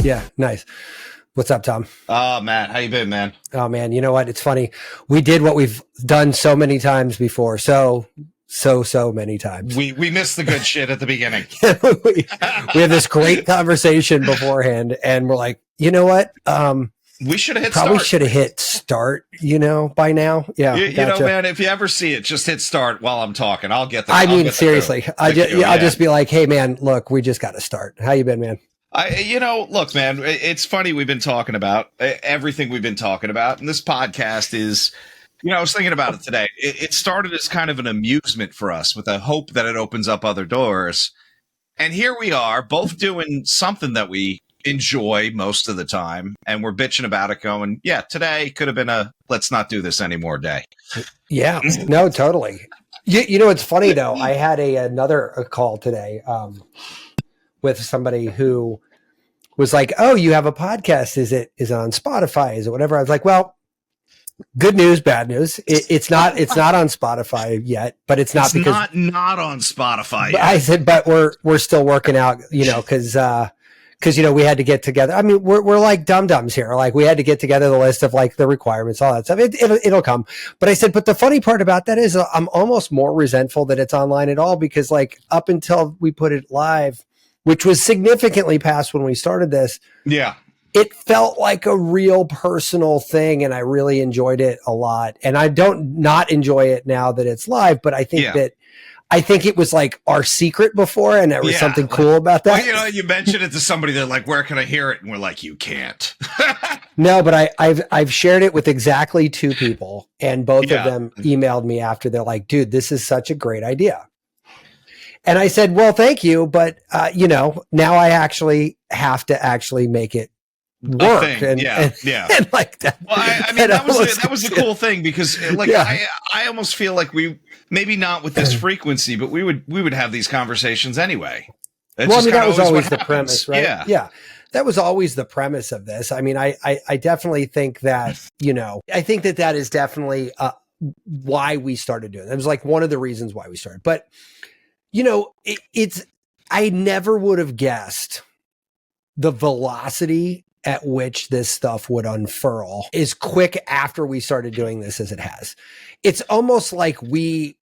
Yeah, nice. What's up, Tom? Matt, how you been, man? Oh man, you know what? It's funny. We did what we've done so many times before. So many times. We missed the good shit at the beginning. we have this great conversation beforehand, and we're like, you know what? We should have hit probably start. should have hit start, by now. Yeah. You know, man, if you ever see it, just hit start while I'm talking. I'll get the seriously. I'll just be like, hey man, look, we just got to start. How you been, man? Look, man, it's funny. We've been talking about everything we've been talking about. And this podcast is, I was thinking about it today. It started as kind of an amusement for us with a hope that it opens up other doors. And here we are, both doing something that we enjoy most of the time. And we're bitching about it going, yeah, today could have been a let's not do this anymore day. Yeah, no, totally. You know, it's funny, though. I had another call today with somebody who was like, oh, you have a podcast. Is it on Spotify? Is it whatever? I was like, well, good news, bad news. It's not on Spotify yet, but it's not not on Spotify yet. I said, but we're still working out, because we had to get together. I mean, we're like dum-dums here. Like we had to get together the list of like the requirements, all that stuff. It'll come. But I said, but the funny part about that is I'm almost more resentful that it's online at all, because like up until we put it live, which was significantly past when we started this. Yeah. It felt like a real personal thing, and I really enjoyed it a lot. And I don't not enjoy it now that it's live, but I think it was like our secret before, and there was something cool about that. Well, you mentioned it to somebody, they're like, where can I hear it? And we're like, you can't. No, but I've shared it with exactly 2 people, and both of them emailed me after. They're like, dude, this is such a great idea. And I said, well, thank you. But, now I actually have to actually make it work. And like that. Well, I mean, that was a cool thing, because I almost feel like we, maybe not with this frequency, but we would have these conversations anyway. That was always the premise, right? Yeah. That was always the premise of this. I mean, I definitely think that, I think that is definitely why we started doing it. It was like one of the reasons why we started. But, I never would have guessed the velocity at which this stuff would unfurl as quick after we started doing this as it has. It's almost like we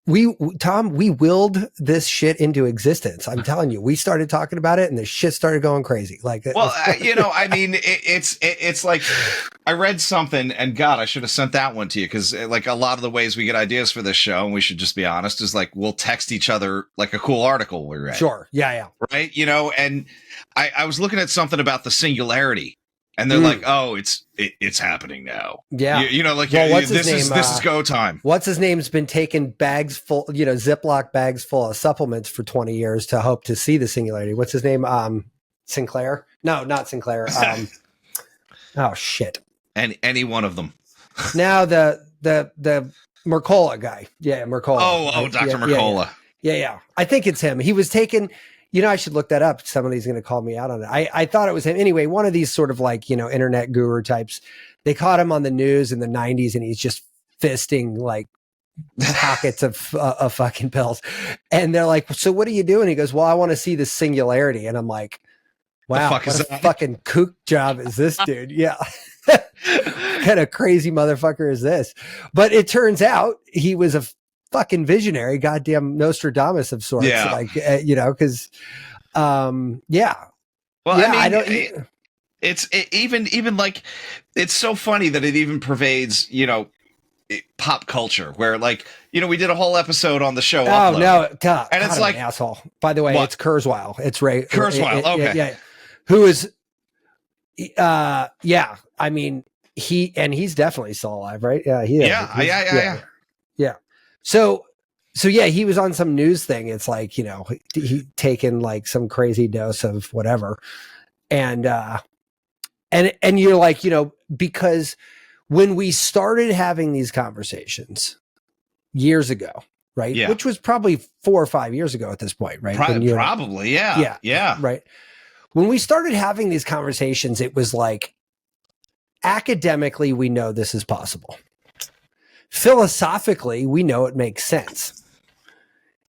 willed this shit into existence. I'm telling you, we started talking about it and the shit started going crazy. Like, well, I mean, it's like I read something, and God, I should have sent that one to you, because like a lot of the ways we get ideas for this show, and we should just be honest, is like we'll text each other like a cool article we read. Sure. Yeah. Right. And I was looking at something about the singularity. And they're like, oh, it's happening now. Yeah. This is go time. What's his name's been taking bags full, Ziploc bags full of supplements for 20 years to hope to see the singularity. What's his name? Sinclair? No, not Sinclair. Oh shit. Any one of them. Now the Mercola guy. Yeah, Mercola. Oh, Dr. Mercola. Yeah. I think it's him. He was taking... I should look that up. Somebody's going to call me out on it. I thought it was him. Anyway, one of these sort of like, internet guru types, they caught him on the news in the 90s, and he's just fisting like pockets of fucking pills. And they're like, so what are you doing? He goes, well, I want to see the singularity. And I'm like, wow, what a fucking kook job is this dude? Yeah. What kind of crazy motherfucker is this? But it turns out he was a fucking visionary, goddamn Nostradamus of sorts. Yeah. Like, because, yeah. Well, yeah, I mean, even like, it's so funny that it even pervades, pop culture, where like, we did a whole episode on the show. Oh, no. God, and it's like, an asshole. By the way, what? It's Kurzweil. It's Ray. Kurzweil. Okay. Yeah. Who is, yeah. I mean, he's definitely still alive, right? Yeah. Yeah. So yeah, he was on some news thing. It's like, he taken like some crazy dose of whatever. And you're like, because when we started having these conversations years ago, right? Yeah. Which was probably 4 or 5 years ago at this point, right? Probably. Yeah. Right. When we started having these conversations, it was like, academically, we know this is possible. Philosophically, we know it makes sense.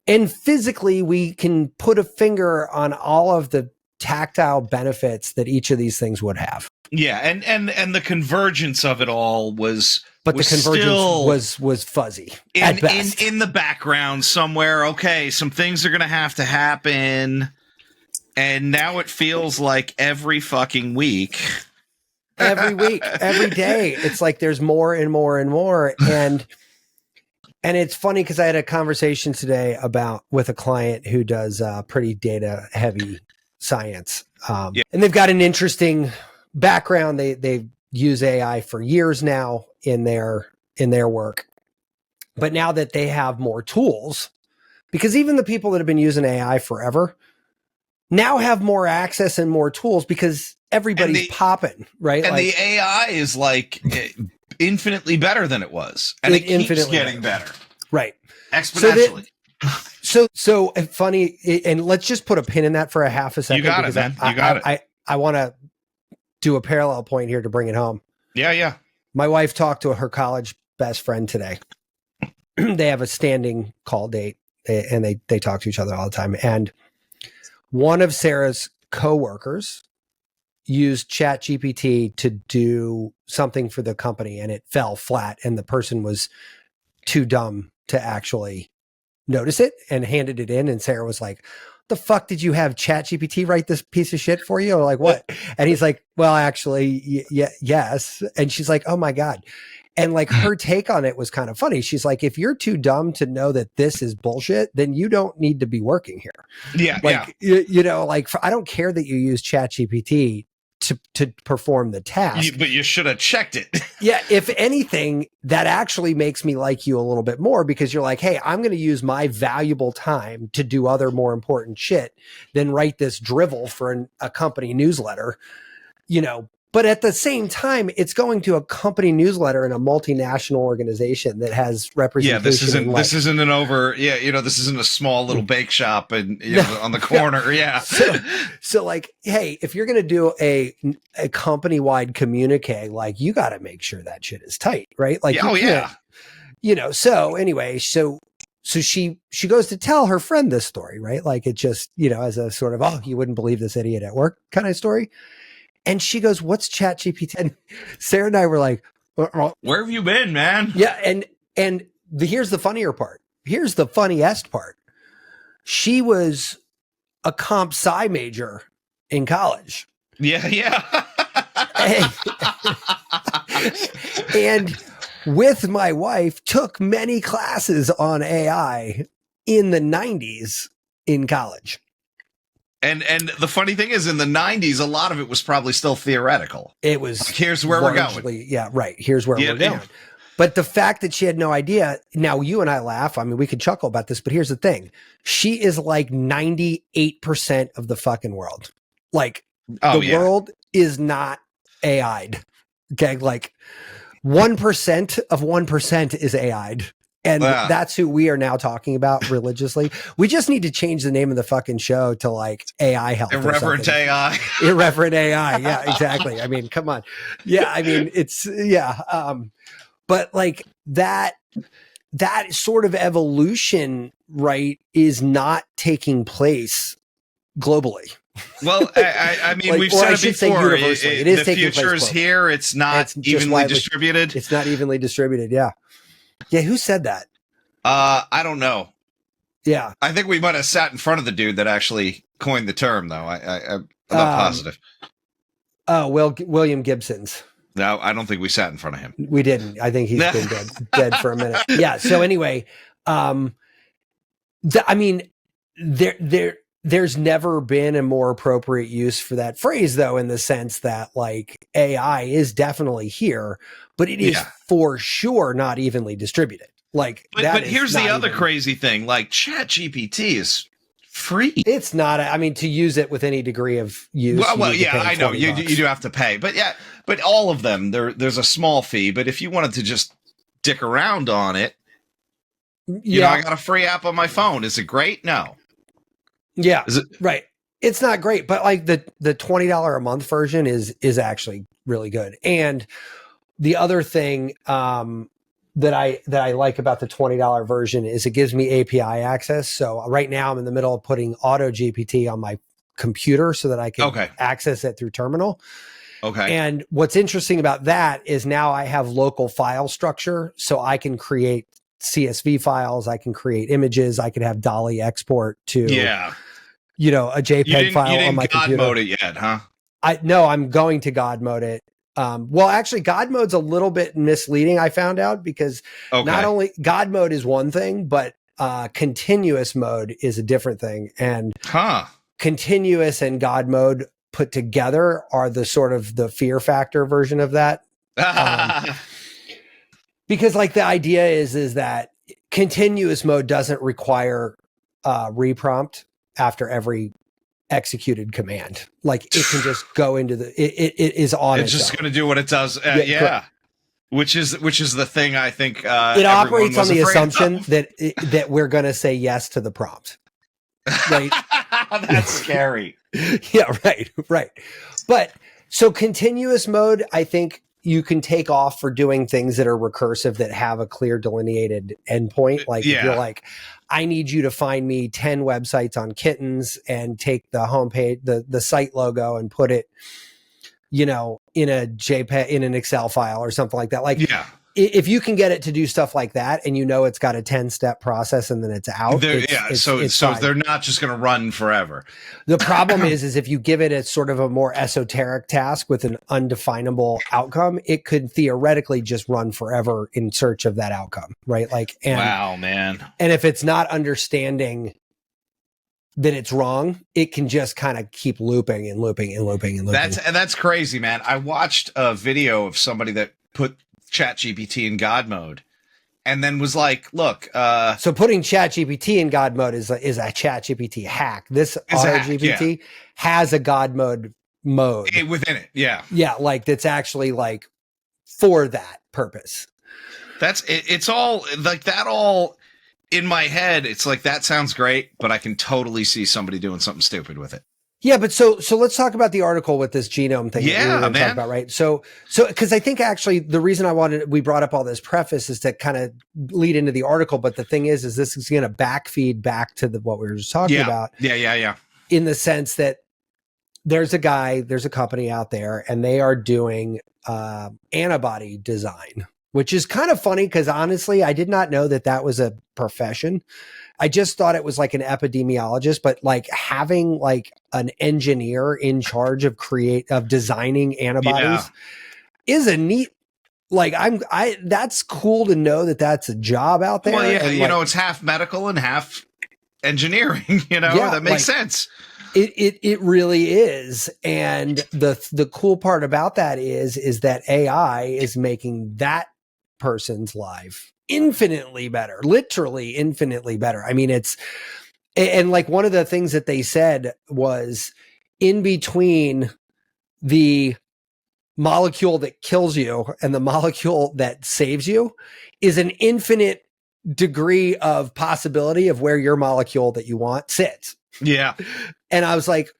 And physically, we can put a finger on all of the tactile benefits that each of these things would have. Yeah, and the convergence of it all was, but the convergence was fuzzy at best. In the background somewhere. Okay, some things are going to happen, and now it feels like every fucking week, every day, it's like there's more and more and more, and it's funny because I had a conversation today with a client who does pretty data heavy science, and they've got an interesting background. They use AI for years now in their work, but now that they have more tools, because even the people that have been using AI forever now have more access and more tools because everybody's popping, right? And the AI is like infinitely better than it was, and it keeps getting better, right? Exponentially. So funny, and let's just put a pin in that for a half a second. You got it, man. You got it. I want to do a parallel point here to bring it home. Yeah. My wife talked to her college best friend today. They have a standing call date, and they talk to each other all the time. And one of Sarah's coworkers used ChatGPT to do something for the company, and it fell flat, and the person was too dumb to actually notice it and handed it in. And Sarah was like, the fuck did you have ChatGPT write this piece of shit for you? Or like, what? And he's like, well, actually, yes. And she's like, oh my God. And like her take on it was kind of funny. She's like, if you're too dumb to know that this is bullshit, then you don't need to be working here. Yeah. Like, you know, like I don't care that you use ChatGPT to perform the task. But you should have checked it. Yeah. If anything, that actually makes me like you a little bit more, because you're like, hey, I'm going to use my valuable time to do other more important shit than write this drivel for a company newsletter, you know. But at the same time, it's going to a company newsletter in a multinational organization that has representation. Yeah, this isn't an over. Yeah, you know, this isn't a small little bake shop and on the corner. Yeah. So like, hey, if you're going to do a company wide communique, like you got to make sure that shit is tight, right? Like, you know. So anyway, so she goes to tell her friend this story, right? Like it just, you know, as a sort of, oh, you wouldn't believe this idiot at work kind of story. And she goes, what's ChatGPT? And Sarah and I were like, where have you been, man? Yeah. And here's the funnier part. Here's the funniest part. She was a comp sci major in college. Yeah. And with my wife took many classes on AI in the 90s in college. And the funny thing is, in the 90s, a lot of it was probably still theoretical. It was like, here's where we're going. Yeah, right. Here's where we're going. But the fact that she had no idea, now you and I laugh. I mean, we could chuckle about this, but here's the thing. She is like 98% of the fucking world. Like the world is not AI'd. Okay. Like 1% of 1% is AI'd. And that's who we are now talking about religiously. We just need to change the name of the fucking show to like AI health. Irreverent AI. Irreverent AI. Yeah, exactly. I mean, come on. Yeah. I mean, but like that sort of evolution, right, is not taking place globally. Well, I mean, like, we've said it before. It is the future is here. It's not evenly distributed. It's not evenly distributed. Yeah. Yeah, who said that? I don't know. Yeah, I think we might have sat in front of the dude that actually coined the term, though. I'm not positive. Oh, William Gibson's. No, I don't think we sat in front of him. We didn't. I think he's been dead for a minute. Yeah. So anyway, I mean, there's never been a more appropriate use for that phrase, though, in the sense that like AI is definitely here, but it is for sure not evenly distributed. Like, but here's the other crazy thing: like ChatGPT is free. It's not. I mean, to use it with any degree of use. Well, yeah, I know you do have to pay, but all of them there's a small fee. But if you wanted to just dick around on it, you know, I got a free app on my phone. Is it great? No. Yeah, right. It's not great, but like the $20 a month version is actually really good. And the other thing that I like about the $20 version is it gives me API access. So right now I'm in the middle of putting Auto GPT on my computer so that I can Okay. access it through terminal. Okay. And what's interesting about that is now I have local file structure, so I can create CSV files, I can create images, I can have DALL-E export to Yeah. a JPEG file on my God computer. mode it yet, huh? No, I'm going to God mode it. Well, actually, God mode's a little bit misleading, I found out, because not only God mode is one thing, but continuous mode is a different thing. And continuous and God mode put together are the sort of the fear factor version of that. Because like the idea is that continuous mode doesn't require reprompt after every executed command. Like it can just go into it is on it's just going to do what it does. Yeah. Which is the thing I think it operates on the assumption that we're going to say yes to the prompt. Right? That's scary. Yeah, right. But so continuous mode, I think you can take off for doing things that are recursive that have a clear delineated endpoint. Like if you're like, I need you to find me 10 websites on kittens and take the homepage, the site logo and put it, in a JPEG, in an Excel file or something like that. Like, if you can get it to do stuff like that, and it's got a 10-step process and then it's out. So they're not just going to run forever. The problem is if you give it a sort of a more esoteric task with an undefinable outcome, it could theoretically just run forever in search of that outcome, right? Like, wow, man. And if it's not understanding that it's wrong, it can just kind of keep looping and looping and looping and looping. That's crazy, man. I watched a video of somebody that put ChatGPT in God mode and then was like, look, so putting ChatGPT in God mode is a ChatGPT hack. This AutoGPT has a God mode within it. Yeah. Like that's actually like for that purpose. It's all like that all in my head. It's like, that sounds great, but I can totally see somebody doing something stupid with it. Yeah, but so let's talk about the article with this genome thing. Yeah, that we were man. talk about, right? So because I think actually the reason we brought up all this preface is to kind of lead into the article. But the thing is this is going to backfeed back to what we were just talking about. Yeah. In the sense that there's a company out there, and they are doing antibody design, which is kind of funny because honestly, I did not know that was a profession. I just thought it was like an epidemiologist, but like having like an engineer in charge of designing antibodies is a neat, like that's cool to know that that's a job out there. Well, yeah, and it's half medical and half engineering, that makes sense. It really is. And the cool part about that is that AI is making that person's life infinitely better, literally infinitely better. I mean, and like one of the things that they said was in between the molecule that kills you and the molecule that saves you is an infinite degree of possibility of where your molecule that you want sits. Yeah. And I was like,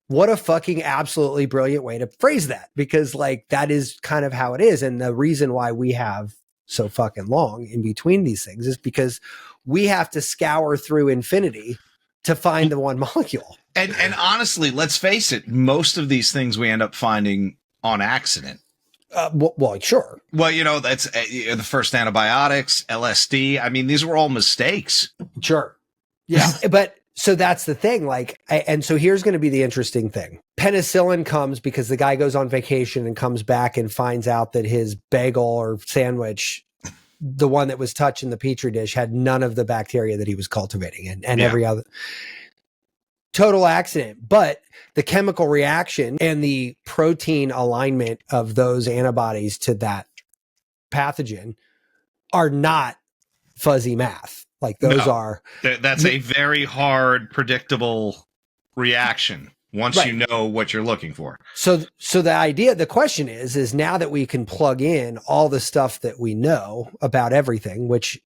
what a fucking absolutely brilliant way to phrase that, because like that is kind of how it is. And the reason why we have so fucking long in between these things is because we have to scour through infinity to find the one molecule. And honestly, let's face it, most of these things we end up finding on accident. Well, sure. Well, that's the first antibiotics, LSD. I mean, these were all mistakes. Sure. Yeah. But so that's the thing. Like, and so here's going to be the interesting thing. Penicillin comes because the guy goes on vacation and comes back and finds out that his bagel or sandwich, the one that was touched in the petri dish, had none of the bacteria that he was cultivating and every other. Total accident. But the chemical reaction and the protein alignment of those antibodies to that pathogen are not fuzzy math. Like those are. That's a very hard, predictable reaction once you know what you're looking for. So the question is now that we can plug in all the stuff that we know about everything, which,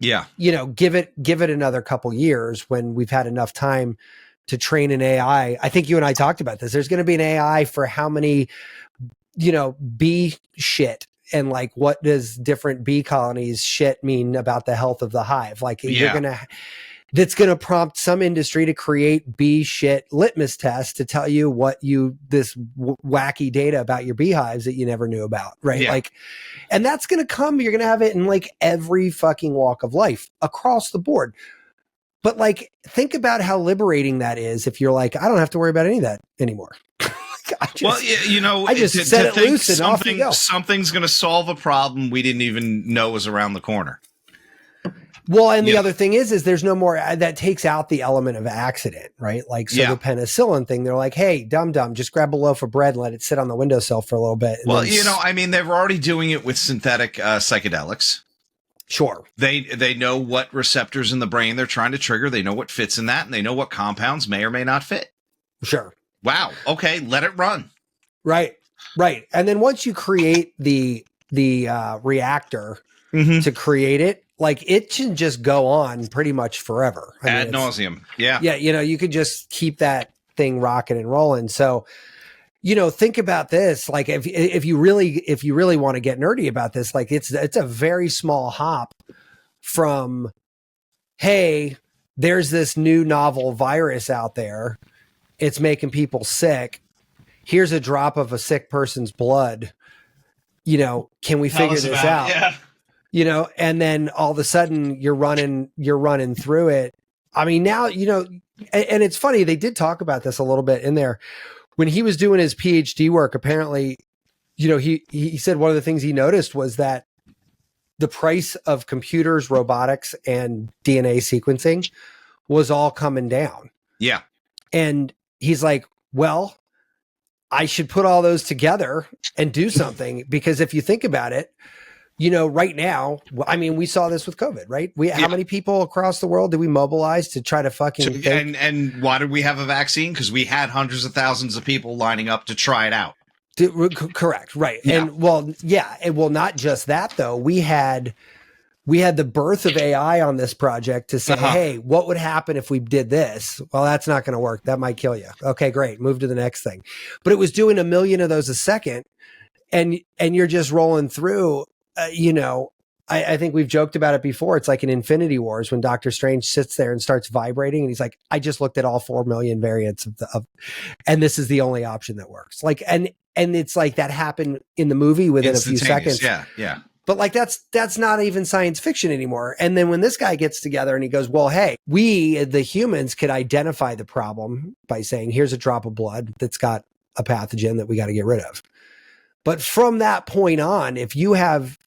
give it another couple years when we've had enough time to train an AI. I think you and I talked about this. There's going to be an AI for how many, bee shit. And like, what does different bee colonies shit mean about the health of the hive? Like that's going to prompt some industry to create bee shit litmus tests to tell you what this wacky data about your beehives that you never knew about, right? Yeah. Like, and that's going to come, you're going to have it in like every fucking walk of life across the board. But like, think about how liberating that is if you're like, I don't have to worry about any of that anymore. I just set it loose and off you go. Something's going to solve a problem we didn't even know was around the corner. Well, and the other thing is there's no more, that takes out the element of accident, right? Like, so the penicillin thing, they're like, hey, dum, just grab a loaf of bread and let it sit on the windowsill for a little bit. Well, they're already doing it with synthetic psychedelics. Sure. They know what receptors in the brain they're trying to trigger. They know what fits in that, and they know what compounds may or may not fit. Sure. Wow. Okay. Let it run. Right. And then once you create the reactor to create it, like it can just go on pretty much forever. Ad nauseum. Yeah. Yeah. You could just keep that thing rocking and rolling. So, think about this. Like if you really want to get nerdy about this, like it's a very small hop from, hey, there's this new novel virus out there. It's making people sick. Here's a drop of a sick person's blood. Can we figure this out? Yeah. And then all of a sudden you're running through it. I mean, now, and it's funny, they did talk about this a little bit in there. When he was doing his PhD work, apparently, he said one of the things he noticed was that the price of computers, robotics, and DNA sequencing was all coming down. Yeah. And he's like, well, I should put all those together and do something, because if you think about it, right now, I mean, we saw this with COVID, right? How many people across the world did we mobilize to try to fucking and why did we have a vaccine? Because we had hundreds of thousands of people lining up to try it out. Correct. Right. Yeah. And not just that though. We had the birth of AI on this project to say, hey, what would happen if we did this? Well, that's not going to work. That might kill you. Okay, great. Move to the next thing. But it was doing 1 million of those a second. And you're just rolling through. I think we've joked about it before. It's like in Infinity Wars when Doctor Strange sits there and starts vibrating and he's like, I just looked at all 4 million variants and this is the only option that works. Like, and it's like that happened in the movie within a few seconds. Yeah. But like, that's not even science fiction anymore. And then when this guy gets together and he goes, well, hey, we, the humans, could identify the problem by saying, here's a drop of blood that's got a pathogen that we got to get rid of. But from that point on, if you have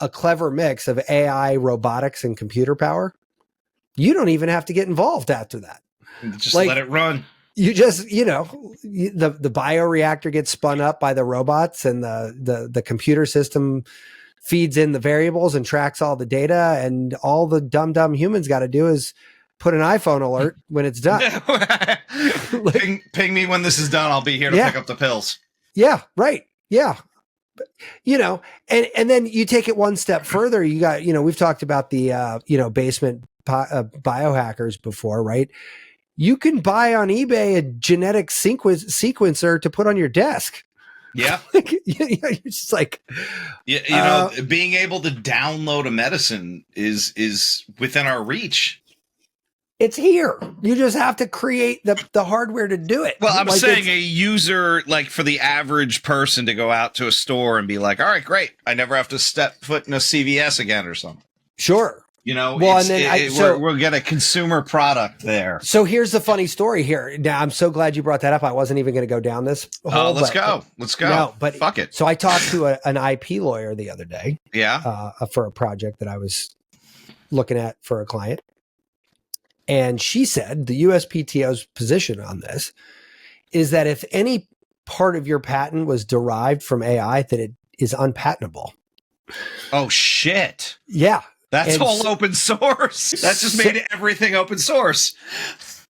a clever mix of AI, robotics, and computer power, you don't even have to get involved after that. Just let it run. You just, the bioreactor gets spun up by the robots, and the computer system feeds in the variables and tracks all the data, and all the dumb humans got to do is put an iPhone alert when it's done. Ping me when this is done. I'll be here to pick up the pills. Yeah, right. Yeah. And then you take it one step further. You got, we've talked about the, basement biohackers before, right? You can buy on eBay a genetic sequencer to put on your desk. Yeah. You're just like, being able to download a medicine is within our reach. It's here. You just have to create the hardware to do it. Well, I'm saying a user, like for the average person to go out to a store and be like, all right, great. I never have to step foot in a CVS again or something. Sure. Well, and then we'll get a consumer product there. So here's the funny story here. Now, I'm so glad you brought that up. I wasn't even going to go down this hole. Let's go. No, but fuck it. So I talked to an IP lawyer the other day. Yeah. For a project that I was looking at for a client. And she said the USPTO's position on this is that if any part of your patent was derived from AI, that it is unpatentable. Oh, shit. Yeah. That's all open source. That's just made everything open source.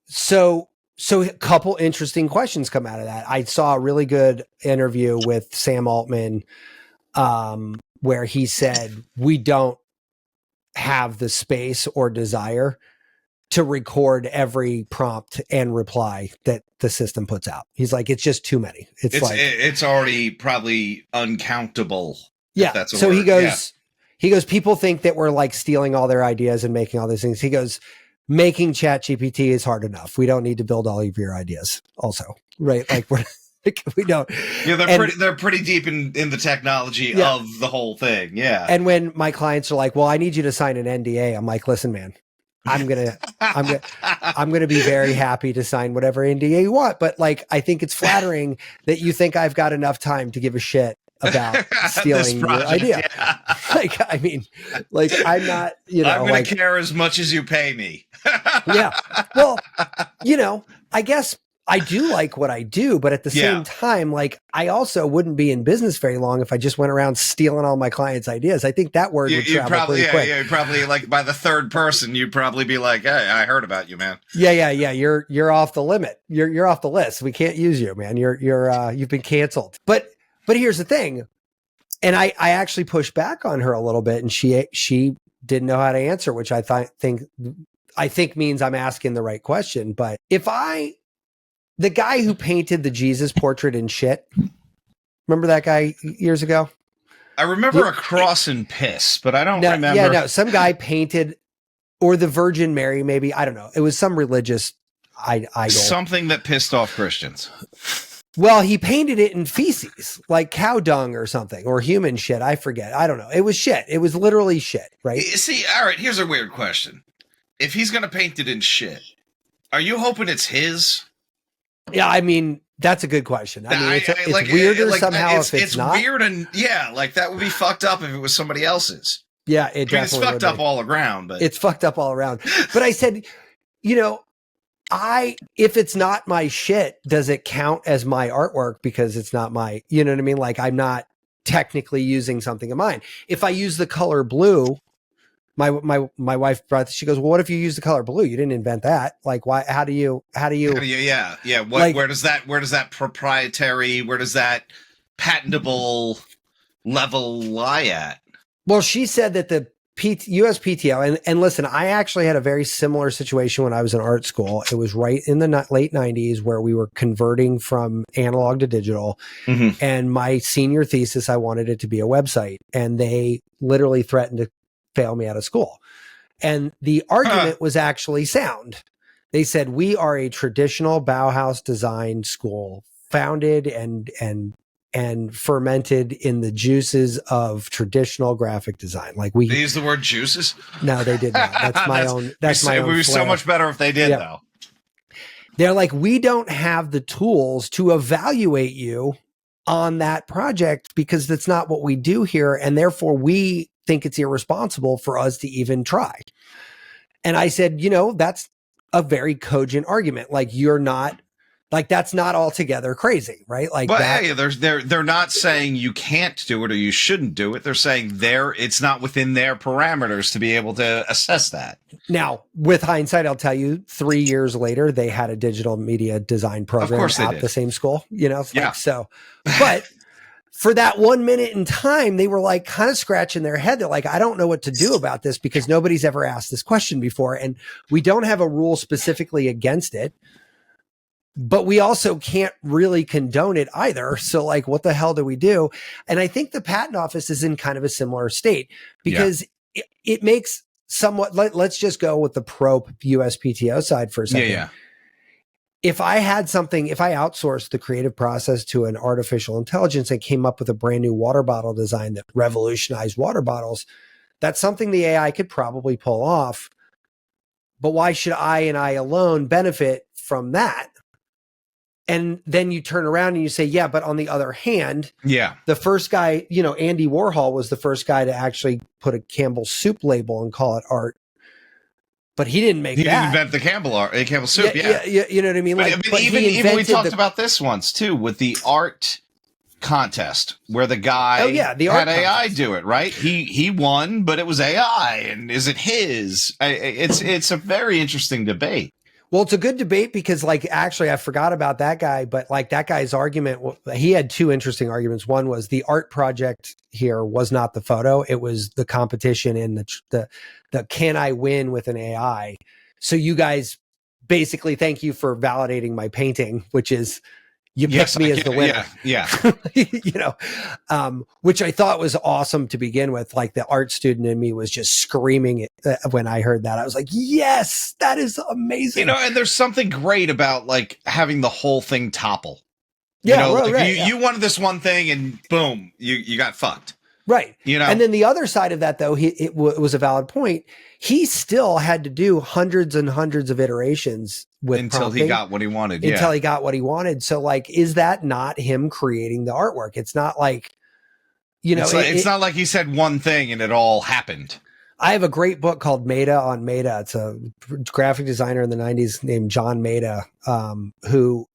So a couple interesting questions come out of that. I saw a really good interview with Sam Altman where he said, we don't have the space or desire to record every prompt and reply that the system puts out. He's like, it's just too many. It's already probably uncountable. Yeah. That's so he goes, people think that we're like stealing all their ideas and making all these things. He goes, making ChatGPT is hard enough. We don't need to build all of your ideas also, right? Like we don't. Yeah, they're pretty deep in the technology of the whole thing. Yeah. And when my clients are like, well, I need you to sign an NDA, I'm like, listen, man, I'm gonna be very happy to sign whatever NDA you want. But like, I think it's flattering that you think I've got enough time to give a shit about stealing your idea. Yeah. Like, I mean, like, I'm not, I'm going like, to care as much as you pay me. Yeah. Well, I guess I do like what I do, but at the same time, like, I also wouldn't be in business very long if I just went around stealing all my clients' ideas. I think that word would travel pretty quick. Yeah, probably like by the third person, you'd probably be like, "Hey, I heard about you, man." Yeah. You're off the limit. You're off the list. We can't use you, man. You've been canceled. But here's the thing, and I actually pushed back on her a little bit, and she didn't know how to answer, which I think means I'm asking the right question. But the guy who painted the Jesus portrait in shit, remember that guy years ago? I remember a cross and piss, but I don't remember. Yeah, no, some guy painted, or the Virgin Mary, maybe, I don't know. It was some religious idol. Something that pissed off Christians. Well, he painted it in feces, like cow dung or something, or human shit. I forget. I don't know. It was shit. It was literally shit, right? See, all right, here's a weird question. If he's going to paint it in shit, are you hoping it's his? Yeah, I mean, that's a good question. I mean, it's like, weirder somehow if it's not. It's weird, and like that would be fucked up if it was somebody else's. Yeah, it definitely it's fucked up all around. But it's fucked up all around. But I said, if it's not my shit, does it count as my artwork because it's not my, you know what I mean? Like, I'm not technically using something of mine. If I use the color blue, my wife she goes, well, what if you use the color blue? You didn't invent that. Like, why, how do you, yeah. What, where does that proprietary, where does that patentable level lie at? Well, she said that the USPTO, and listen, I actually had a very similar situation when I was in art school. It was right in the late 90s where we were converting from analog to digital. Mm-hmm. And my senior thesis, I wanted it to be a website, and they literally threatened to fail me out of school. And the argument was actually sound. They said, we are a traditional Bauhaus design school, founded and fermented in the juices of traditional graphic design. Like, they use the word juices? No, they did not. That's my own. That's my own. It would be so much better if they did, though. They're like, we don't have the tools to evaluate you on that project because that's not what we do here, and therefore we think it's irresponsible for us to even try. And I said, that's a very cogent argument. Like, you're not. Like, that's not altogether crazy, right? Like, they're not saying you can't do it or you shouldn't do it. They're saying it's not within their parameters to be able to assess that. Now, with hindsight, I'll tell you, 3 years later, they had a digital media design program at the same school, so, but for that 1 minute in time, they were like kind of scratching their head. They're like, I don't know what to do about this because nobody's ever asked this question before. And we don't have a rule specifically against it. But we also can't really condone it either. So, like, what the hell do we do? And I think the patent office is in kind of a similar state because it makes somewhat, let's just go with the pro USPTO side for a second. Yeah. If I outsourced the creative process to an artificial intelligence and came up with a brand new water bottle design that revolutionized water bottles, that's something the AI could probably pull off. But why should I and I alone benefit from that? And then you turn around and you say, yeah, but on the other hand, the first guy, Andy Warhol was the first guy to actually put a Campbell's soup label and call it art. But he didn't make that. He didn't invent the Campbell soup. Yeah. You know what I mean? But even we talked about this once too, with the art contest where the guy the art had AI do it, right? He won, but it was AI. And is it his? It's a very interesting debate. Well, it's a good debate because, like, actually, I forgot about that guy, but like that guy's argument, he had two interesting arguments. One was the art project here was not the photo. It was the competition and the can I win with an AI? So you guys basically thank you for validating my painting, which is, you picked me as the winner. Yeah. You know, which I thought was awesome to begin with. Like the art student in me was just screaming it when I heard that. I was like, yes, that is amazing. You know, and there's something great about like having the whole thing topple. Yeah, you know, right, right, you wanted this one thing and boom, you got fucked. Right. You know, and then the other side of that, though, it was a valid point. He still had to do hundreds and hundreds of iterations with until he got what he wanted. Until he got what he wanted. So, like, is that not him creating the artwork? It's not like, you know, it's not like he said one thing and it all happened. I have a great book called Meta on Meta. It's a graphic designer in the 90s named John Meta, who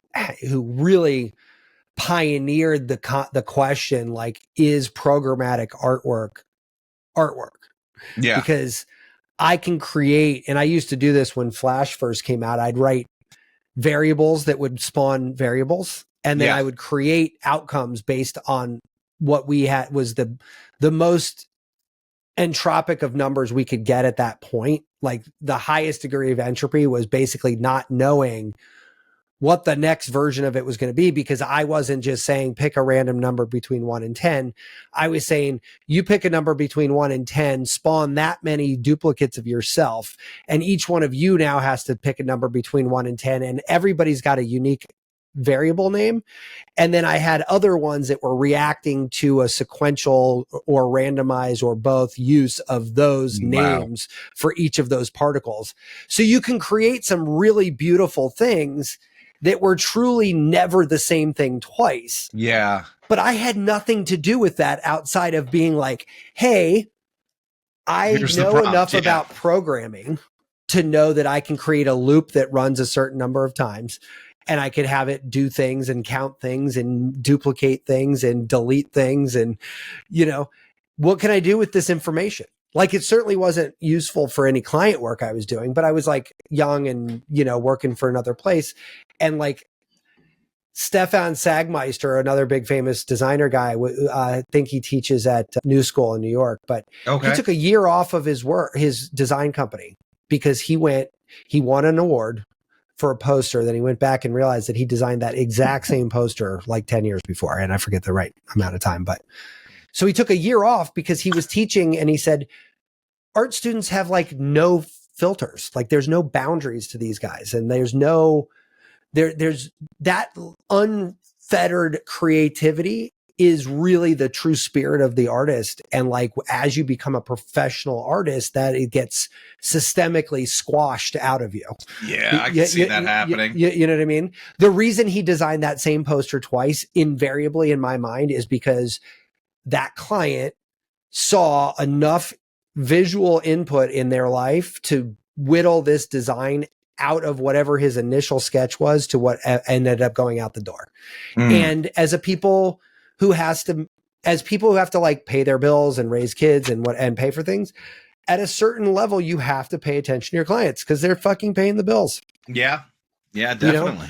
really pioneered the question, like, is programmatic artwork? Yeah. Because I can create, and I used to do this when Flash first came out. I'd write variables that would spawn variables, and then I would create outcomes based on what we had was the most entropic of numbers we could get at that point. Like the highest degree of entropy was basically not knowing what the next version of it was going to be, because I wasn't just saying pick a random number between 1 and 10. I was saying you pick a number between 1 and 10, spawn that many duplicates of yourself, and each one of you now has to pick a number between 1 and 10, and everybody's got a unique variable name. And then I had other ones that were reacting to a sequential or randomized or both use of those names for each of those particles. So you can create some really beautiful things that were truly never the same thing twice. Yeah. But I had nothing to do with that outside of being like, hey, I know enough about programming to know that I can create a loop that runs a certain number of times, and I could have it do things and count things and duplicate things and delete things. And, you know, what can I do with this information? Like, it certainly wasn't useful for any client work I was doing, but I was like young and, you know, working for another place. And like Stefan Sagmeister, another big famous designer guy, I think he teaches at New School in New York, but he took a year off of his design company, because he won an award for a poster. Then he went back and realized that he designed that exact same poster like 10 years before. And I forget the right amount of time, but so he took a year off because he was teaching, and he said, art students have like no filters. Like there's no boundaries to these guys. And there's that unfettered creativity is really the true spirit of the artist. And like, as you become a professional artist, that it gets systemically squashed out of you. Yeah, I can see that happening. You know what I mean? The reason he designed that same poster twice, invariably in my mind, is because that client saw enough visual input in their life to whittle this design out of whatever his initial sketch was to what ended up going out the door. And as people who have to like pay their bills and raise kids and pay for things, at a certain level, you have to pay attention to your clients because they're fucking paying the bills. Yeah. Yeah, definitely.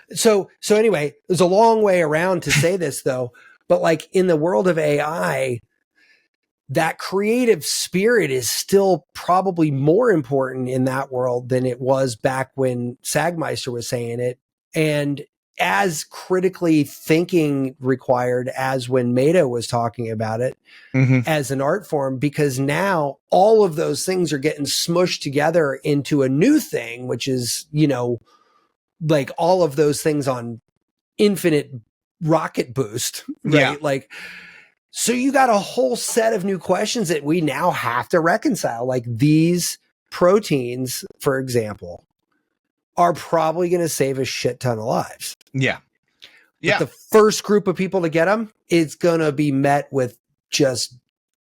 You know? So anyway, there's a long way around to say this though, but like in the world of AI, that creative spirit is still probably more important in that world than it was back when Sagmeister was saying it. And as critically thinking required as when Meta was talking about it as an art form, because now all of those things are getting smushed together into a new thing, which is, you know, like all of those things on infinite rocket boost, right? Yeah. Like, so you got a whole set of new questions that we now have to reconcile. Like these proteins, for example, are probably going to save a shit ton of lives. Yeah. But the first group of people to get them, it's going to be met with just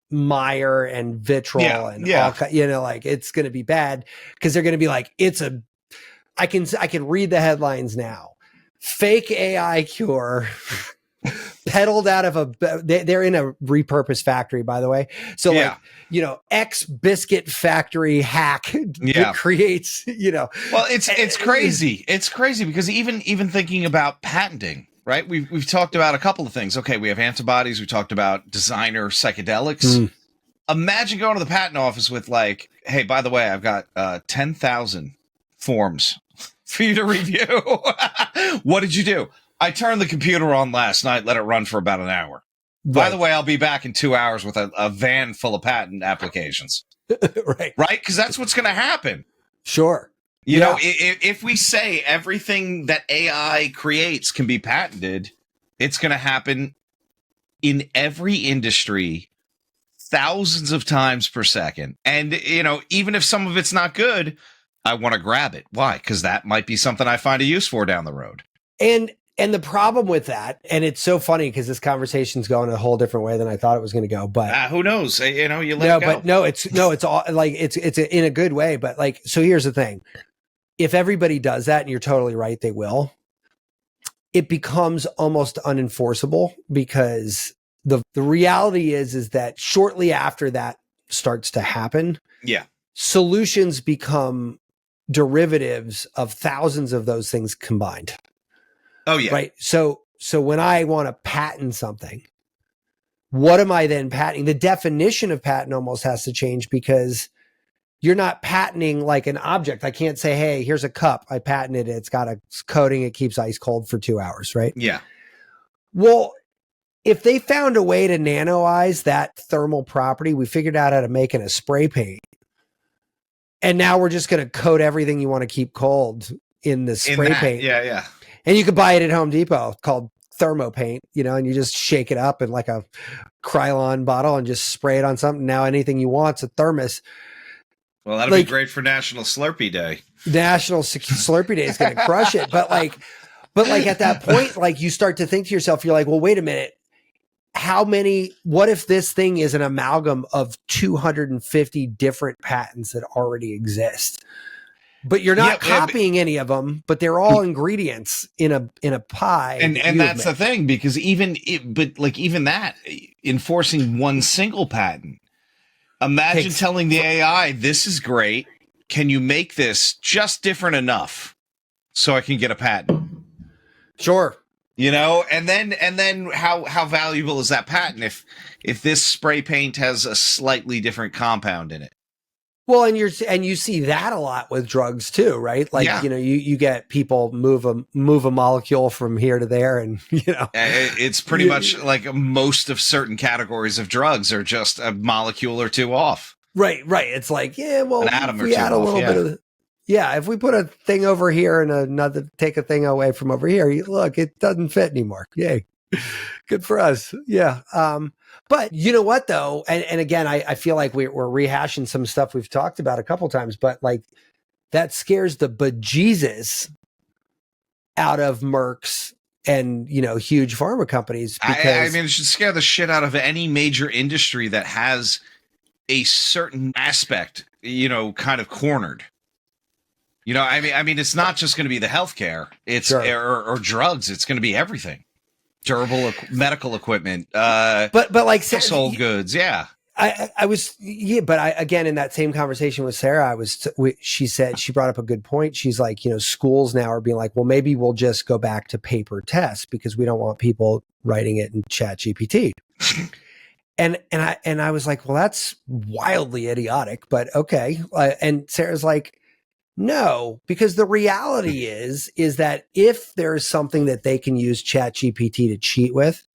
mire and vitriol and all, you know, like it's going to be bad because they're going to be like, I can read the headlines now. Fake AI cure peddled out of they're in a repurposed factory, by the way. So like, you know, X biscuit factory hack that creates, you know. Well, it's crazy. It's crazy because even thinking about patenting, right? We've talked about a couple of things. Okay, we have antibodies. We talked about designer psychedelics. Imagine going to the patent office with like, hey, by the way, I've got 10,000 forms for you to review. What did you do? I turned the computer on last night, let it run for about an hour. By the way, I'll be back in 2 hours with a van full of patent applications. Right. Because that's what's going to happen. Sure. You know, if we say everything that AI creates can be patented, it's going to happen in every industry thousands of times per second. And, you know, even if some of it's not good, I want to grab it. Why? Because that might be something I find a use for down the road. And the problem with that, and it's so funny because this conversation's going a whole different way than I thought it was going to go. But who knows? You know, you let it go. But it's all like it's in a good way. But like, so here's the thing: if everybody does that, and you're totally right, they will. It becomes almost unenforceable because the reality is that shortly after that starts to happen, solutions become derivatives of thousands of those things combined. Oh yeah. Right. So when I want to patent something, what am I then patenting? The definition of patent almost has to change because you're not patenting like an object. I can't say, hey, here's a cup. I patented it. It's got a coating. It keeps ice cold for 2 hours. Right. Yeah. Well, if they found a way to nanoize that thermal property, we figured out how to make it a spray paint. And now we're just going to coat everything you want to keep cold in the spray paint. Yeah. Yeah. And you could buy it at Home Depot called thermo paint, you know, and you just shake it up in like a Krylon bottle and just spray it on something. Now anything you want's a thermos. Well, that'd be great for National Slurpee Day. National Slurpee Day is going to crush it. But like at that point, like you start to think to yourself, you're like, well, wait a minute. What if this thing is an amalgam of 250 different patents that already exist? But you're not copying any of them, but they're all ingredients in a pie. And that's the thing, because even that, enforcing one single patent. Imagine telling the AI, this is great. Can you make this just different enough so I can get a patent? Sure. You know, and then how valuable is that patent if this spray paint has a slightly different compound in it? Well, and you see that a lot with drugs too, right? Like, you know, you get people move a molecule from here to there, and you know, it's pretty much like most of certain categories of drugs are just a molecule or two off. Right. It's like, well, an atom or we two add a little bit of if we put a thing over here and take a thing away from over here, look, it doesn't fit anymore. Yay. Good for us. Yeah. But you know what though? And again, I feel like we're rehashing some stuff we've talked about a couple times, but like that scares the bejesus out of Merck's and, you know, huge pharma companies. Because I mean, it should scare the shit out of any major industry that has a certain aspect, you know, kind of cornered. You know, I mean, it's not just going to be the healthcare, it's or drugs. It's going to be everything. Durable medical equipment, but like household goods. Yeah. Again, in that same conversation with Sarah, she said, she brought up a good point. She's like, you know, schools now are being like, well, maybe we'll just go back to paper tests because we don't want people writing it in ChatGPT. and I was like, well, that's wildly idiotic, but okay. And Sarah's like, no, because the reality is that if there's something that they can use ChatGPT to cheat with,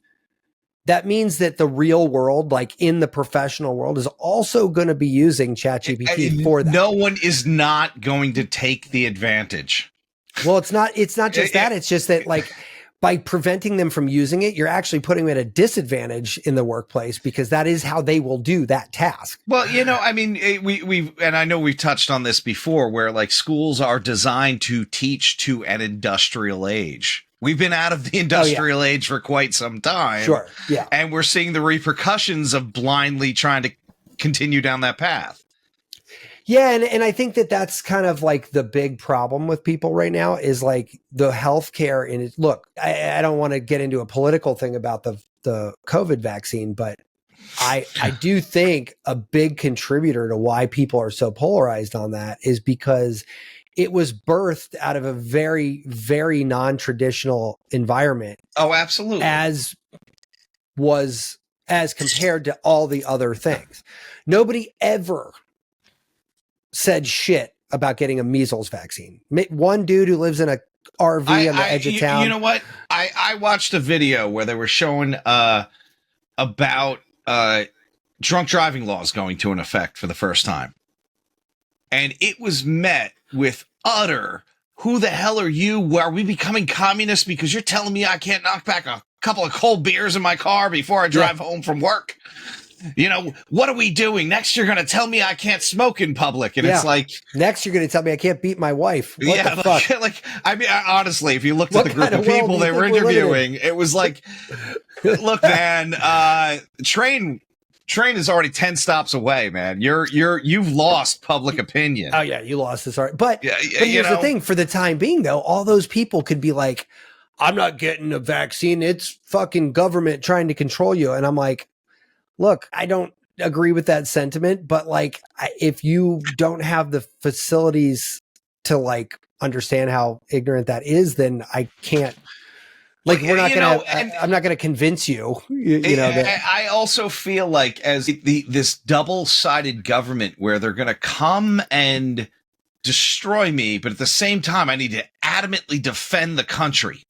that means that the real world, like in the professional world, is also going to be using ChatGPT for that. No one is not going to take the advantage. Well, it's not just that. It's just that like by preventing them from using it, you're actually putting them at a disadvantage in the workplace because that is how they will do that task. Well, you know, I mean, and I know we've touched on this before where like schools are designed to teach to an industrial age. We've been out of the industrial age for quite some time. Sure. Yeah. And we're seeing the repercussions of blindly trying to continue down that path. Yeah. And I think that that's kind of like the big problem with people right now is like the healthcare in it. Look, I don't want to get into a political thing about the COVID vaccine, but I do think a big contributor to why people are so polarized on that is because it was birthed out of a very, very non-traditional environment. Oh, absolutely. As compared to all the other things. Nobody ever said shit about getting a measles vaccine. One dude who lives in a RV on the edge of town. You know what? I watched a video where they were showing about drunk driving laws going to an effect for the first time. And it was met with utter, who the hell are you? Are we becoming communists because you're telling me I can't knock back a couple of cold beers in my car before I drive home from work? You know, what are we doing? Next, you're going to tell me I can't smoke in public. And it's like, next, you're going to tell me I can't beat my wife. What the fuck? Like, I mean, honestly, if you looked at the group of people they were interviewing, it was like, look, man, train is already 10 stops away, man. You've lost public opinion. Oh yeah, you lost this. But here's the thing: for the time being, though, all those people could be like, "I'm not getting a vaccine. It's fucking government trying to control you." And I'm like, look, I don't agree with that sentiment, but like, if you don't have the facilities to like understand how ignorant that is, then I can't. Like, we're not going to, I'm not going to convince you, that I also feel like as this double-sided government where they're going to come and destroy me, but at the same time, I need to adamantly defend the country.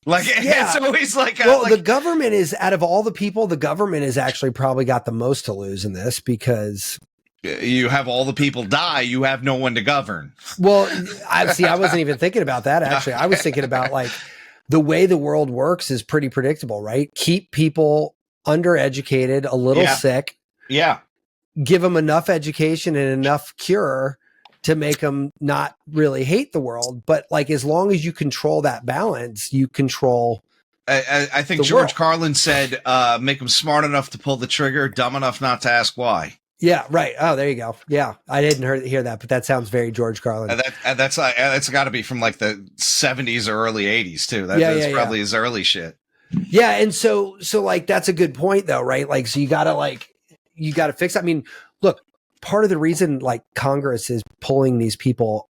Like, it's always like, the government is, out of all the people, the government has actually probably got the most to lose in this, because you have all the people die. You have no one to govern. Well, I wasn't even thinking about that. Actually, I was thinking about like, the way the world works is pretty predictable, right? Keep people undereducated, a little sick. Yeah. Give them enough education and enough cure to make them not really hate the world. But like, as long as you control that balance, you control. I think George Carlin said, make them smart enough to pull the trigger, dumb enough not to ask why. Yeah, right. Oh, there you go. Yeah, I didn't hear that, but that sounds very George Carlin. That's got to be from like the 70s or early 80s too. That's probably his early shit. Yeah, and so like that's a good point though, right? Like, so you got to fix. I mean, look, part of the reason like Congress is pulling these people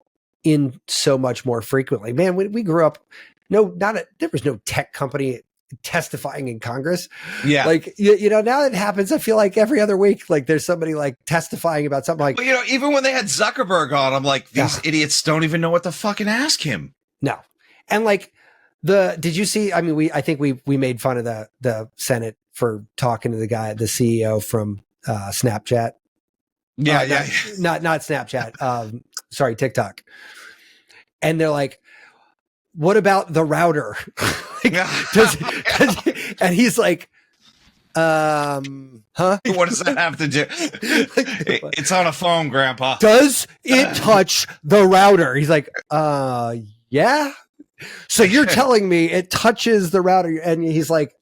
in so much more frequently, man. We grew up, there was no tech company testifying in Congress. Yeah. Like, now that happens, I feel like every other week, like there's somebody like testifying about something like, well, even when they had Zuckerberg on, I'm like, these idiots don't even know what to fucking ask him. No. And like did you see, I mean, I think we made fun of the Senate for talking to the CEO from Snapchat. Yeah. Not Snapchat. Sorry, TikTok. And they're like, what about the router? And he's like, huh? What does that have to do? It's on a phone, Grandpa. Does it touch the router? He's like, yeah. So you're telling me it touches the router? And he's like,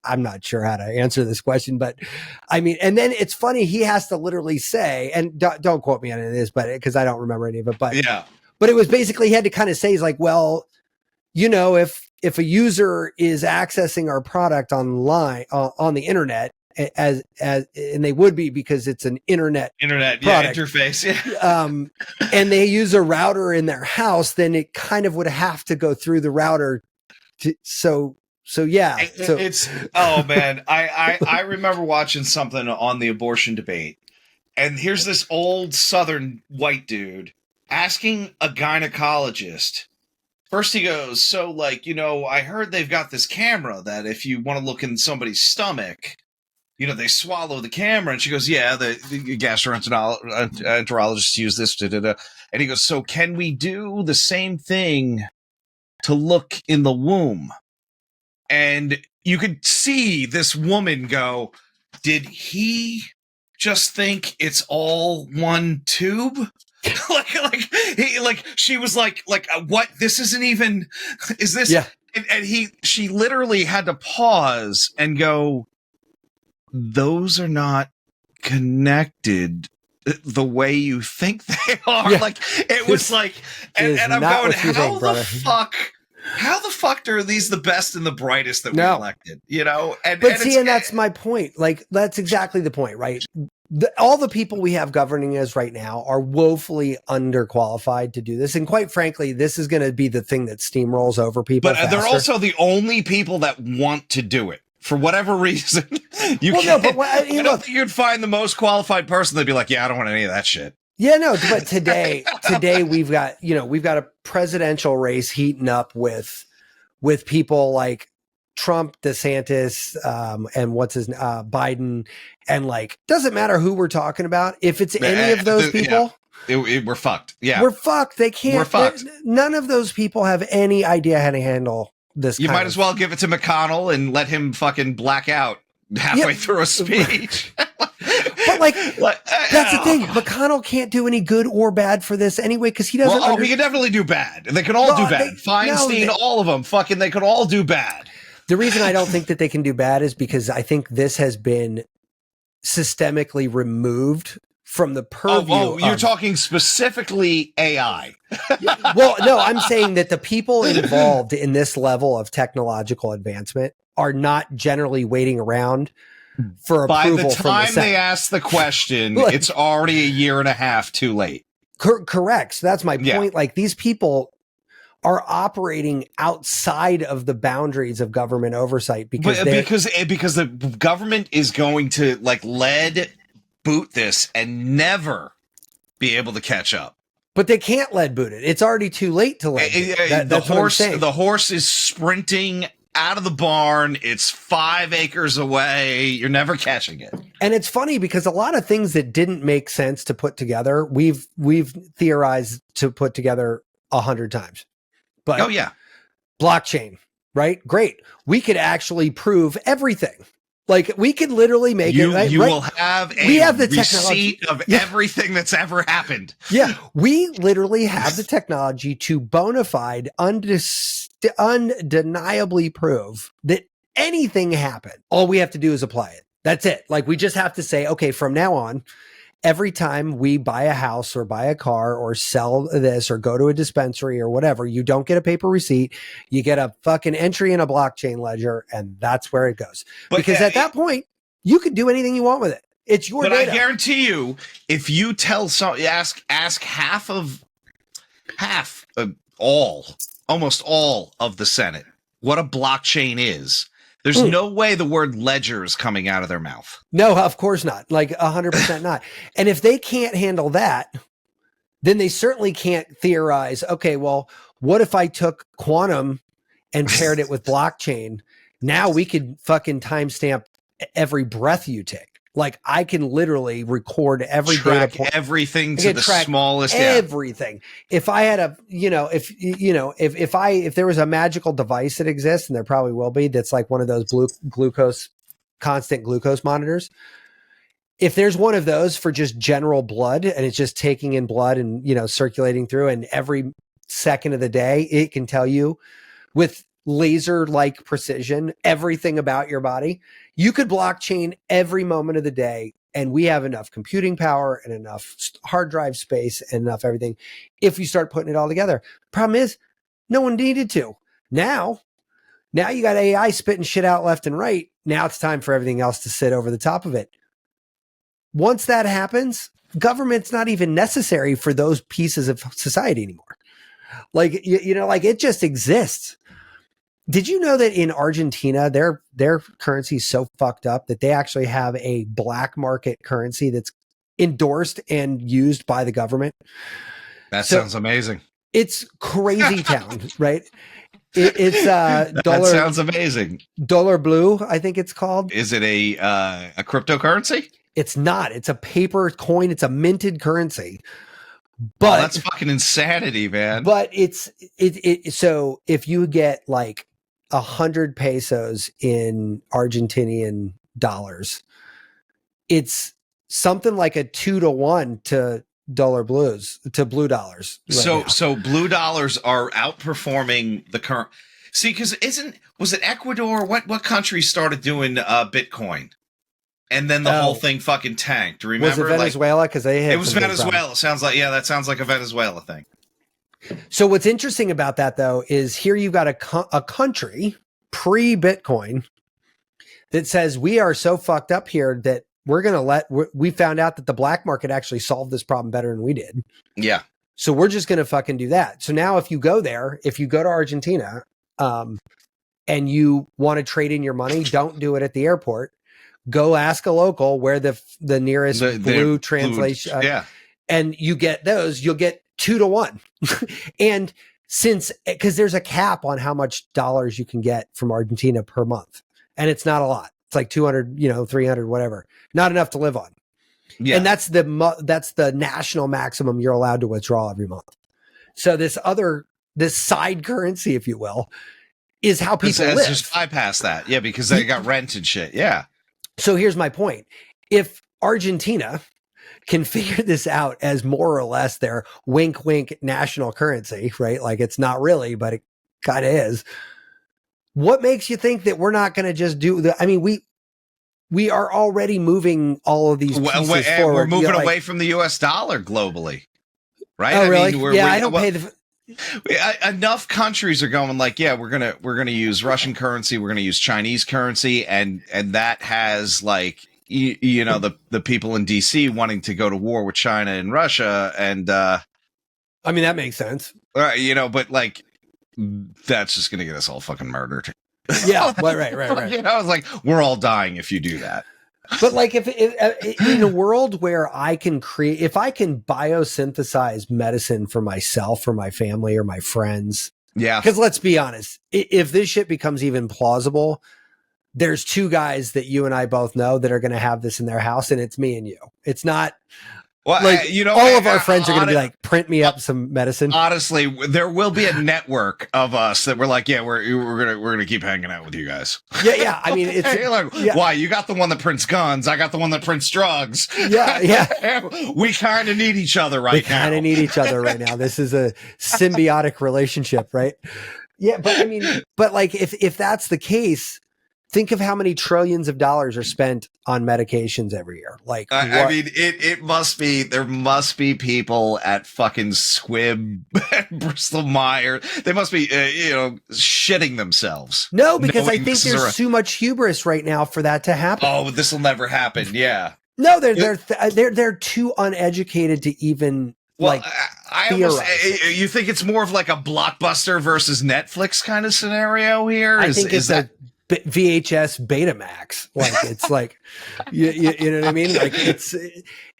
I'm not sure how to answer this question, but I mean, and then it's funny. He has to literally say, and don't quote me on any of this, but because I don't remember any of it, but it was basically, he had to kind of say, he's like, well, if a user is accessing our product online on the internet, as and they would be because it's an internet interface, and they use a router in their house, then it kind of would have to go through the router. It's oh man, I remember watching something on the abortion debate, and here's this old Southern white dude asking a gynecologist. First he goes, so like, I heard they've got this camera that if you want to look in somebody's stomach, they swallow the camera. And she goes, yeah, the gastroenterologists use this. And he goes, so can we do the same thing to look in the womb? And you could see this woman go, did he just think it's all one tube? She was like, what? This isn't even, is this? Yeah. And she literally had to pause and go, those are not connected the way you think they are. Yeah. Like, it was like, and I'm going, how the fuck are these the best and the brightest that we elected, And that's my point. Like, that's exactly the point, right? All the people we have governing us right now are woefully underqualified to do this. And quite frankly, this is going to be the thing that steamrolls over people. But they're also the only people that want to do it. For whatever reason, I don't think you'd find the most qualified person that'd be like, yeah, I don't want any of that shit. Yeah, no, but today we've got a presidential race heating up with with people like Trump, DeSantis, and Biden, and like, doesn't matter who we're talking about. If it's any of those people, we're fucked. Yeah, we're fucked. They can't. We're fucked. None of those people have any idea how to handle this. You might as well give it to McConnell and let him fucking black out halfway through a speech. But like, that's the thing. McConnell can't do any good or bad for this anyway, because he doesn't. He can definitely do bad. They can all do bad. Feinstein, all of them. Fucking, they could all do bad. The reason I don't think that they can do bad is because I think this has been systemically removed from the purview. You're talking specifically AI. Well, no, I'm saying that the people involved in this level of technological advancement are not generally waiting around for approval. By the time they ask the question, it's already a year and a half too late. Correct. So that's my point. Yeah. Like, these people are operating outside of the boundaries of government oversight because the government is going to like lead boot this and never be able to catch up. But they can't lead boot it. It's already too late to lead it. The horse is sprinting out of the barn. It's 5 acres away. You're never catching it. And it's funny because a lot of things that didn't make sense to put together, we've theorized to put together 100 times. But blockchain, right? Great. We could actually prove everything. Like, we could literally make it. Right? You will have the receipt of everything that's ever happened. Yeah. We literally have the technology to bona fide, undeniably prove that anything happened. All we have to do is apply it. That's it. Like, we just have to say, okay, from now on, every time we buy a house or buy a car or sell this or go to a dispensary or whatever, you don't get a paper receipt. You get a fucking entry in a blockchain ledger, and that's where it goes. Because at that point, you could do anything you want with it. It's your data. I guarantee you, if you tell ask almost all of the Senate what a blockchain is, there's no way the word ledger is coming out of their mouth. No, of course not. Like 100% not. And if they can't handle that, then they certainly can't theorize, okay, well, what if I took quantum and paired it with blockchain? Now we could fucking timestamp every breath you take. Like, I can literally record every track data point. Everything to the smallest. Everything. If I had if there was a magical device that exists, and there probably will be, that's like one of those constant glucose monitors. If there's one of those for just general blood, and it's just taking in blood and, circulating through, and every second of the day, it can tell you with laser-like precision everything about your body. You could blockchain every moment of the day, and we have enough computing power and enough hard drive space and enough everything if you start putting it all together. Problem is, no one needed to. Now you got AI spitting shit out left and right. Now it's time for everything else to sit over the top of it. Once that happens, government's not even necessary for those pieces of society anymore. Like, like, it just exists. Did you know that in Argentina, their currency is so fucked up that they actually have a black market currency that's endorsed and used by the government? That sounds amazing. It's crazy town, right? It's dollar. That sounds amazing. Dollar Blue, I think it's called. Is it a cryptocurrency? It's not. It's a paper coin. It's a minted currency. But that's fucking insanity, man. But so if you get like 100 pesos in Argentinian dollars, it's something like a 2-to-1 to blue dollars. Right so blue dollars are outperforming the current. See, because was it Ecuador? What country started doing Bitcoin? And then the whole thing fucking tanked. Remember? Was it Venezuela? Because it was Venezuela. That sounds like a Venezuela thing. So what's interesting about that, though, is here you've got a country pre-Bitcoin that says we are so fucked up here that we found out that the black market actually solved this problem better than we did. Yeah. So we're just going to fucking do that. So now if you go to Argentina, and you want to trade in your money, don't do it at the airport. Go ask a local where the nearest blue translation. Yeah. And you get those, you'll get 2-to-1. And because there's a cap on how much dollars you can get from Argentina per month. And it's not a lot. It's like 200, 300, whatever. Not enough to live on. Yeah. And that's the national maximum you're allowed to withdraw every month. So this side currency, if you will, is how people live. Just bypass that. Yeah, because they got rent and shit. Yeah. So here's my point. If Argentina can figure this out as more or less their wink, wink national currency, right? Like it's not really, but it kind of is. What makes you think that we're not going to just do the, I mean, we are already moving all of these pieces forward. We're moving away from the US dollar globally, right? Oh, really? I don't pay the... Enough countries are going like, yeah, we're gonna use Russian currency, we're gonna use Chinese currency, and that has like the people in DC wanting to go to war with China and Russia, and I mean that makes sense, but like that's just gonna get us all fucking murdered. Yeah, right. It's like we're all dying if you do that. But like if in a world where I can create, if I can biosynthesize medicine for myself or my family or my friends. Yeah. Because let's be honest, if this shit becomes even plausible, there's two guys that you and I both know that are going to have this in their house, and it's me and you. It's not well, like all of our friends are going to be like, print me up some medicine. Honestly, there will be a network of us that we're like, yeah, we're gonna keep hanging out with you guys. Yeah. I mean, it's like, why? You got the one that prints guns. I got the one that prints drugs. Yeah. We kind of need each other right now. We kind of need each other right now. This is a symbiotic relationship, right? Yeah, but I mean, like if that's the case, think of how many trillions of dollars are spent on medications every year. Like, I mean, it must be, there must be people at fucking Squibb and Bristol Myers. They must be, shitting themselves. No, because I think there's too much hubris right now for that to happen. Oh, this will never happen. Yeah. No, they're too uneducated to even you think it's more of like a Blockbuster versus Netflix kind of scenario here? I think it's a VHS Betamax. Like it's like you know what I mean? Like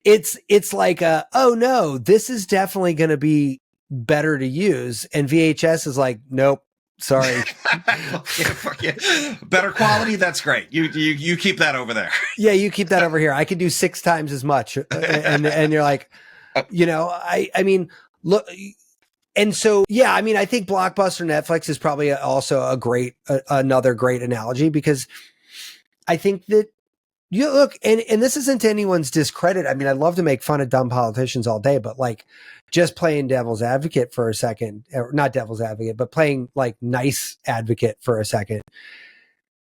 it's like oh no, this is definitely going to be better to use, and VHS is like, nope, sorry. Fuck yeah. Better quality, that's great. You keep that over there. Yeah, you keep that over here. I can do 6 times as much, and you're like, I mean, look. And so, yeah, I mean, I think Blockbuster Netflix is probably also another great analogy, because I think that you look, and this isn't to anyone's discredit. I mean, I'd love to make fun of dumb politicians all day, but like just playing devil's advocate for a second, or not devil's advocate, but playing like nice advocate for a second.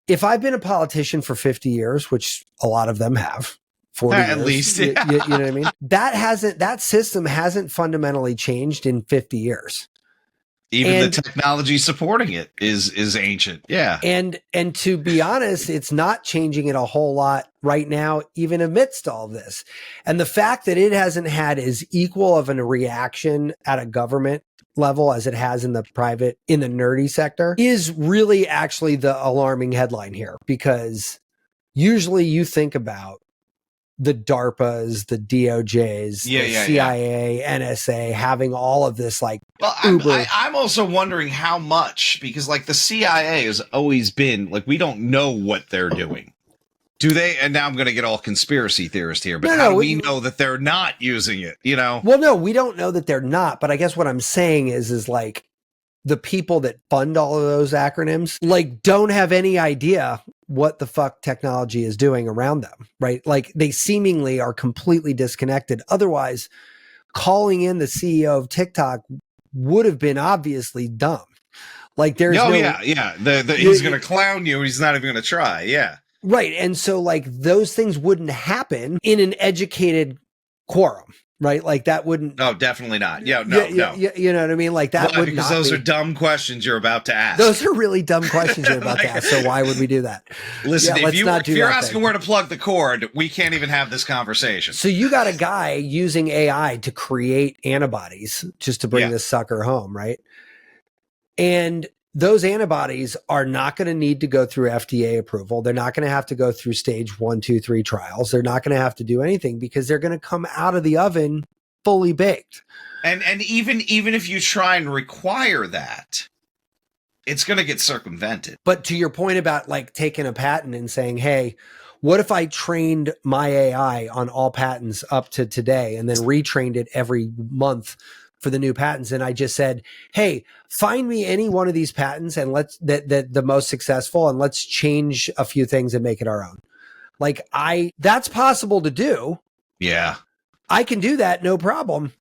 If I've been a politician for 50 years, which a lot of them have, 40 at years, least, you know what I mean? That system hasn't fundamentally changed in 50 years. Even the technology supporting it is ancient. Yeah. And to be honest, it's not changing it a whole lot right now, even amidst all this. And the fact that it hasn't had as equal of a reaction at a government level as it has in the private, in the nerdy sector, is really actually the alarming headline here, because usually you think about the DARPAs, the DOJs, the CIA, NSA having all of this like Uber. I'm also wondering how much, because like the CIA has always been like, we don't know what they're doing. Do they? And now I'm going to get all conspiracy theorist here, but how do we know that they're not using it? Well, no, we don't know that they're not. But I guess what I'm saying is like the people that fund all of those acronyms like don't have any idea what the fuck technology is doing around them, right? Like they seemingly are completely disconnected. Otherwise, calling in the CEO of TikTok would have been obviously dumb. Like there's he's going to clown you. He's not even going to try. Yeah. Right. And so like those things wouldn't happen in an educated quorum. Right, like that wouldn't. No, definitely not. No. You know what I mean? Like that would because those are dumb questions you're about to ask. Those are really dumb questions you're about to ask. So why would we do that? Listen, if you're asking where to plug the cord, we can't even have this conversation. So you got a guy using AI to create antibodies just to bring this sucker home, right? And those antibodies are not going to need to go through FDA approval. They're not going to have to go through stage 1, 2, 3 trials. They're not going to have to do anything because they're going to come out of the oven fully baked. And even if you try and require that, it's going to get circumvented. But to your point about like taking a patent and saying, hey, what if I trained my AI on all patents up to today and then retrained it every month for the new patents? And I just said, hey, find me any one of these patents and let's that the most successful, and let's change a few things and make it our own. Like that's possible to do. Yeah. I can do that. No problem.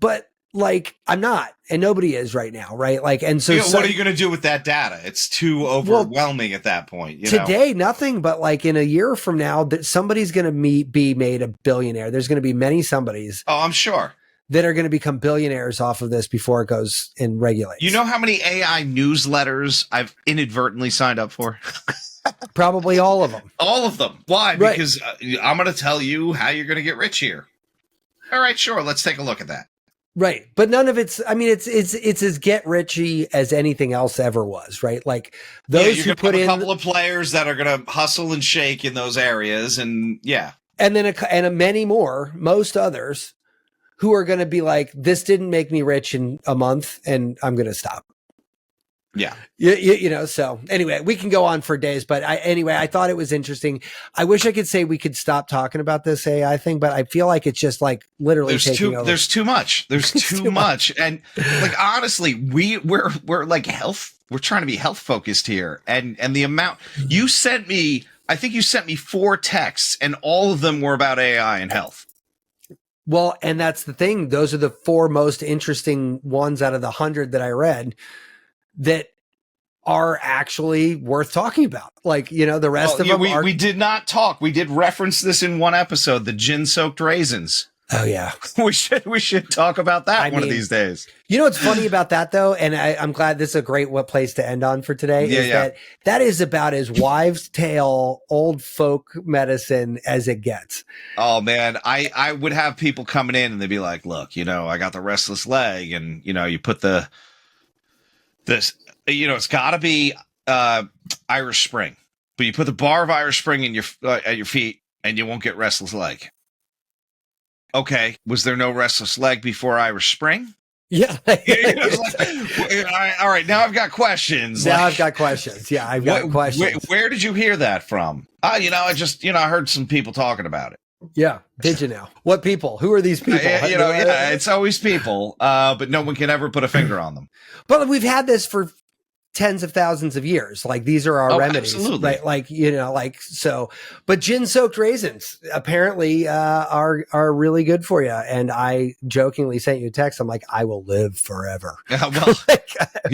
But like, I'm not, and nobody is right now. Right. Like, and so, what are you going to do with that data? It's too overwhelming at that point. Today, nothing, but like in a year from now, that somebody's going to be made a billionaire. There's going to be many somebodies. Oh, I'm sure. That are going to become billionaires off of this before it goes and regulates. You know how many AI newsletters I've inadvertently signed up for? Probably all of them. All of them. Why? Right. Because I'm going to tell you how you're going to get rich here. All right, sure. Let's take a look at that. Right. But none of it's, I mean, it's as get richy as anything else ever was, right? Like those who put in a couple of players that are going to hustle and shake in those areas. And yeah. And then many more, most others who are going to be like, this didn't make me rich in a month and I'm going to stop. Yeah. You know, so anyway, we can go on for days, but I thought it was interesting. I wish I could say we could stop talking about this AI thing, but I feel like it's just like literally taking over. There's too much. There's too much. And like, honestly, we're like we're trying to be health focused here. And the amount you sent me, I think you sent me 4 texts and all of them were about AI and health. Well, and that's the thing. Those are the 4 most interesting ones out of the 100 that I read that are actually worth talking about. Like, you know, the rest of them we did not talk. We did reference this in one episode, the gin-soaked raisins. Oh, yeah. We should talk about that of these days. You know what's funny about that, though? And I'm glad this is a great place to end on for today. That is about as wives' tale, old folk medicine as it gets. Oh, man. I would have people coming in and they'd be like, look, you know, I got the restless leg. And, you know, you put it's got to be Irish Spring. But you put the bar of Irish Spring in at your feet and you won't get restless leg. Okay, was there no restless leg before Irish Spring? Yeah. All right, now I've got questions. I've got questions. Yeah, I've got questions. Where did you hear that from? You know, I heard some people talking about it. Yeah. Did you know? What people? Who are these people? It's always people, but no one can ever put a finger on them. But we've had this for tens of thousands of years. Like these are our remedies, absolutely. Right? Like, you know, like, so, but gin soaked raisins apparently, are really good for you. And I jokingly sent you a text. I'm like, I will live forever. Well,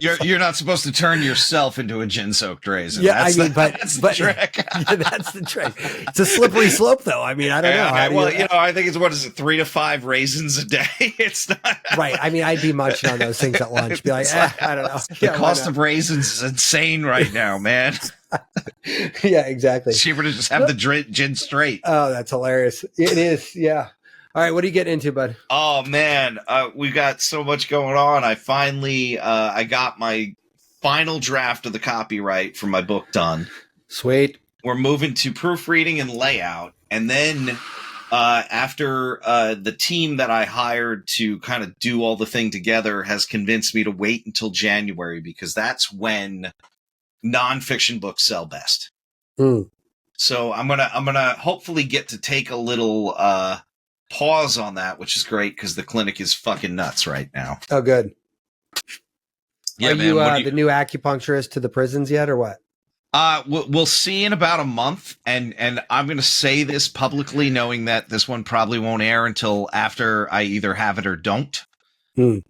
you're not supposed to turn yourself into a gin soaked raisin. Yeah. That's the trick. Yeah, that's the trick. It's a slippery slope though. I mean, I don't know. Okay. I think it's, what is it? 3 to 5 raisins a day. It's not right. I mean, I'd be munching on those things at lunch. Be like, I don't know. The cost of raisins is insane right now, man. Yeah, exactly. Cheaper to just have the gin straight. Oh, that's hilarious. It is. Yeah. All right. What are you getting into, bud? Oh man. We got so much going on. I finally, I got my final draft of the copyright for my book done. Sweet. We're moving to proofreading and layout. And then, after the team that I hired to kind of do all the thing together has convinced me to wait until January, because that's when nonfiction books sell best. So I'm gonna hopefully get to take a little pause on that, which is great because the clinic is fucking nuts right now. Oh, good. Yeah, are man, you the new acupuncturist to the prisons yet, or what? We'll see in about a month, and I'm going to say this publicly, knowing that this one probably won't air until after I either have it or don't. We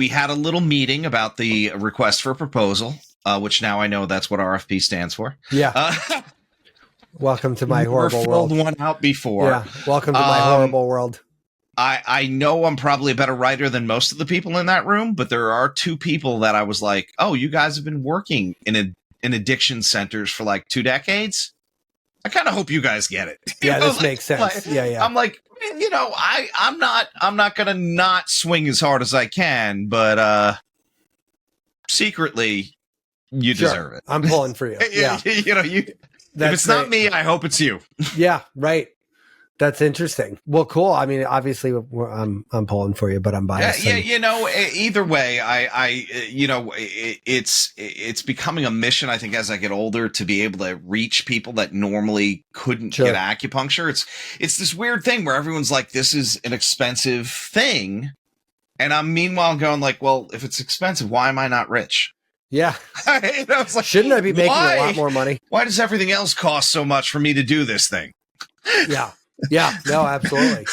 had a little meeting about the request for proposal, which now I know that's what RFP stands for. Yeah. Welcome to my horrible world. One out before. Yeah. Welcome to my horrible world. I know I'm probably a better writer than most of the people in that room, but there are 2 people that I was like, oh, you guys have been working in addiction centers for like 2 decades. I kind of hope you guys get it. Yeah, this makes sense. Like, yeah. I'm like, you know, I'm not going to not swing as hard as I can, but secretly you deserve it. I'm pulling for you. Yeah. You know, if it's not me, I hope it's you. Yeah, right. That's interesting. Well, cool. I mean, obviously, I'm pulling for you, but I'm biased. Yeah, you know, either way, you know, it's becoming a mission. I think as I get older, to be able to reach people that normally couldn't Sure. get acupuncture. It's this weird thing where everyone's like, "This is an expensive thing," and I'm meanwhile going like, "Well, if it's expensive, why am I not rich?" Yeah. You know, it's like, shouldn't I be making a lot more money? Why does everything else cost so much for me to do this thing? Yeah. Yeah. No, absolutely.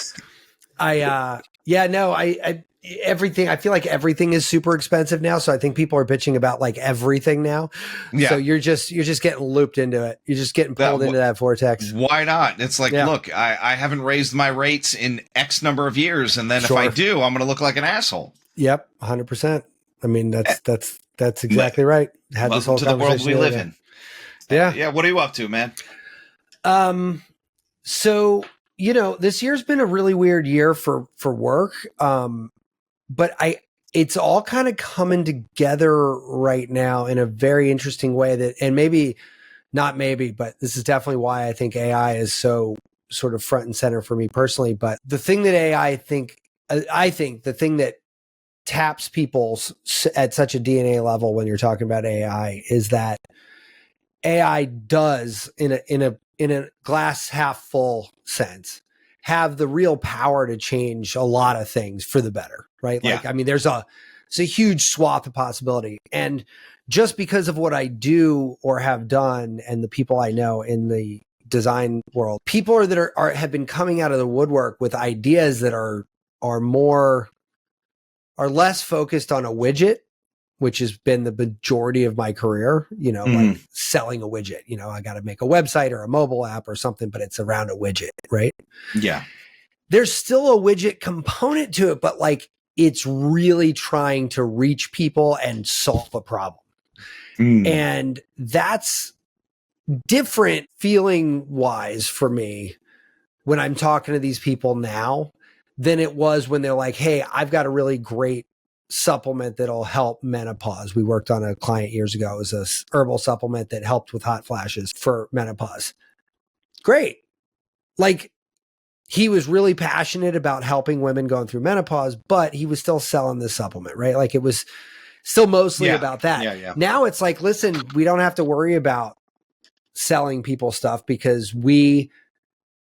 Everything, I feel like everything is super expensive now. So I think people are bitching about like everything now. Yeah. So you're just getting looped into it. You're just getting pulled into that vortex. Why not? It's like, look, I haven't raised my rates in X number of years. And then if I do, I'm going to look like an asshole. Yep. 100%. I mean, that's exactly right. Had this whole to the world we live in. Yeah. Yeah. What are you up to, man? So, you know, this year's been a really weird year for work. But it's all kind of coming together right now in a very interesting way but this is definitely why I think AI is so sort of front and center for me personally. But the thing that I think the thing that taps people at such a DNA level when you're talking about AI is that AI does in a glass half full sense have the real power to change a lot of things for the better, right? Like, I mean, it's a huge swath of possibility. And just because of what I do or have done and the people I know in the design world, people have been coming out of the woodwork with ideas that are less focused on a widget, which has been the majority of my career, you know, like selling a widget. You know, I got to make a website or a mobile app or something, but it's around a widget, right? Yeah. There's still a widget component to it, but like it's really trying to reach people and solve a problem. And that's different feeling wise for me when I'm talking to these people now than it was when they're like, hey, I've got a really great supplement that'll help menopause. We worked on a client years ago. It was a herbal supplement that helped with hot flashes for menopause. Great. Like, he was really passionate about helping women going through menopause, but he was still selling this supplement, right? Like, it was still mostly about that. Yeah. Now it's like, listen, we don't have to worry about selling people stuff because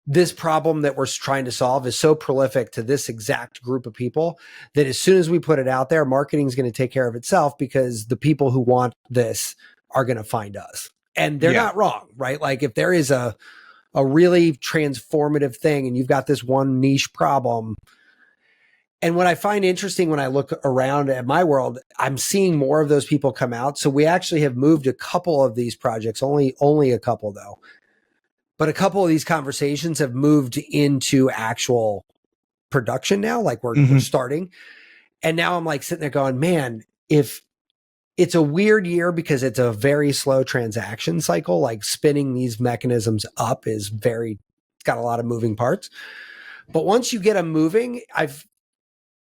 this problem that we're trying to solve is so prolific to this exact group of people that as soon as we put it out there, marketing is going to take care of itself because the people who want this are going to find us. And they're not wrong, right? Like, if there is a really transformative thing and you've got this one niche problem. And what I find interesting when I look around at my world, I'm seeing more of those people come out. So we actually have moved a couple of these projects, only a couple though. But a couple of these conversations have moved into actual production now. Like we're starting. And now I'm like sitting there going, man, if it's a weird year because it's a very slow transaction cycle, like spinning these mechanisms up it's got a lot of moving parts. But once you get them moving, if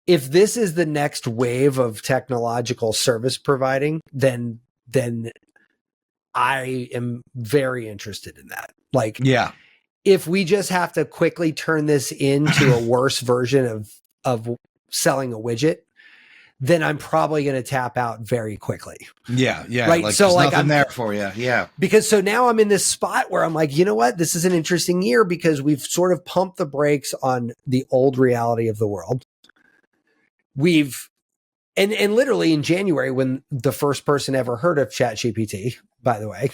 this is the next wave of technological service providing, then I am very interested in that. Like, if we just have to quickly turn this into a worse version of selling a widget, then I'm probably going to tap out very quickly. Yeah. Right. Like, so like I'm there for you. Yeah. Because so now I'm in this spot where I'm like, you know what? This is an interesting year because we've sort of pumped the brakes on the old reality of the world. And literally in January, when the first person ever heard of ChatGPT, by the way,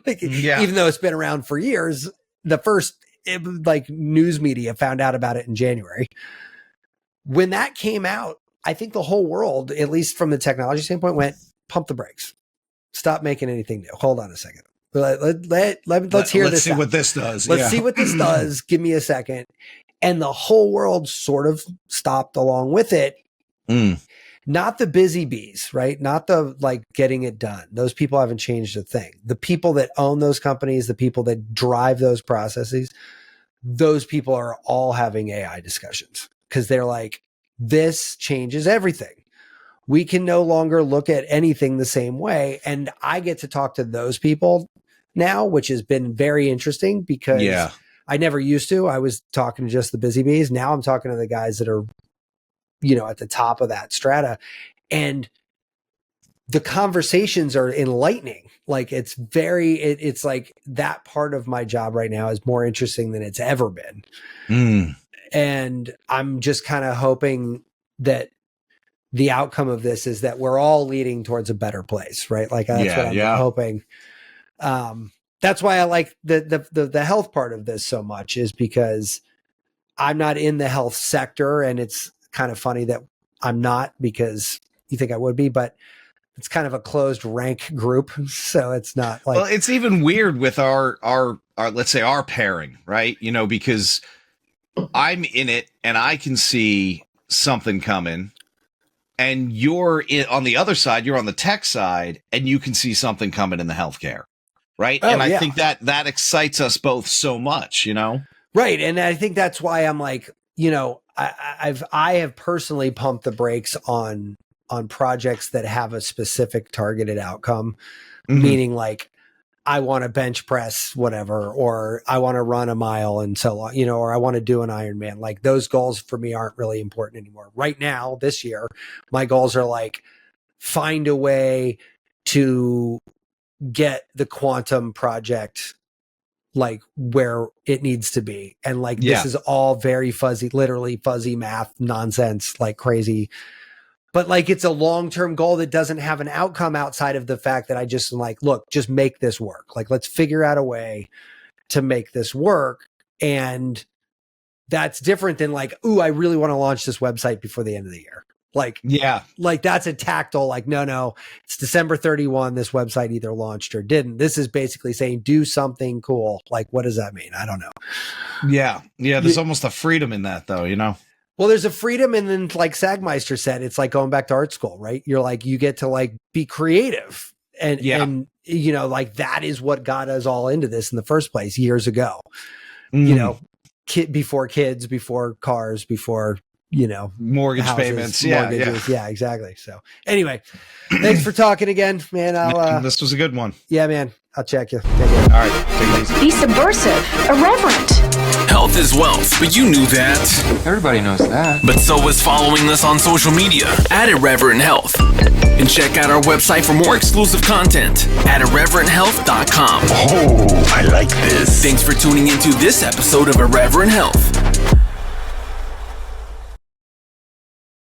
even though it's been around for years, the first news media found out about it in January. When that came out, I think the whole world, at least from the technology standpoint, went, pump the brakes. Stop making anything new. Hold on a second. Let's hear this. Let's see what this does. Let's see what this does. Give me a second. And the whole world sort of stopped along with it. Not the busy bees, right? Not the getting it done. Those people haven't changed a thing. The people that own those companies, the people that drive those processes, those people are all having AI discussions because they're like, this changes everything. We can no longer look at anything the same way. And I get to talk to those people now, which has been very interesting because I never used to. I was talking to just the busy bees. Now I'm talking to the guys that are, at the top of that strata. And the conversations are enlightening. Like it's like that part of my job right now is more interesting than it's ever been. And I'm just kind of hoping that the outcome of this is that we're all leading towards a better place, right? Like that's what I'm hoping. That's why I like the health part of this so much, is because I'm not in the health sector, and it's kind of funny that I'm not, because you think I would be, but it's kind of a closed rank group. So it's not like, well, it's even weird with our let's say our pairing, right? Because I'm in it and I can see something coming, and you're on the other side, you're on the tech side, and you can see something coming in the healthcare. Right. Oh, and I think that excites us both so much, Right. And I think that's why I'm like, I have personally pumped the brakes on projects that have a specific targeted outcome, meaning like I want to bench press whatever, or I want to run a mile and so on, or I want to do an Ironman. Like those goals for me aren't really important anymore. Right now, this year, my goals are like find a way to get the quantum project like where it needs to be. And like, this is all very fuzzy, literally fuzzy math nonsense, like crazy. But like, it's a long-term goal that doesn't have an outcome outside of the fact that I just am like, look, just make this work. Like, let's figure out a way to make this work. And that's different than like, ooh, I really want to launch this website before the end of the year. Like, like that's a tactile, like, no, it's December 31. This website either launched or didn't. This is basically saying, do something cool. Like, what does that mean? I don't know. Yeah. There's almost a freedom in that though, Well, there's a freedom. And then like Sagmeister said, it's like going back to art school, right? You're like, you get to like be creative and like that is what got us all into this in the first place years ago, before kids, before cars, before, mortgage houses, payments. Mortgages. Yeah, exactly. So anyway, thanks for talking again, man. This was a good one. Yeah, man. I'll check you. Take care. All right. Take it easy. Be subversive, irreverent. Health is wealth, but you knew that. Everybody knows that. But so is following us on social media at Irreverent Health. And check out our website for more exclusive content at irreverenthealth.com. Oh, I like this. Thanks for tuning into this episode of Irreverent Health.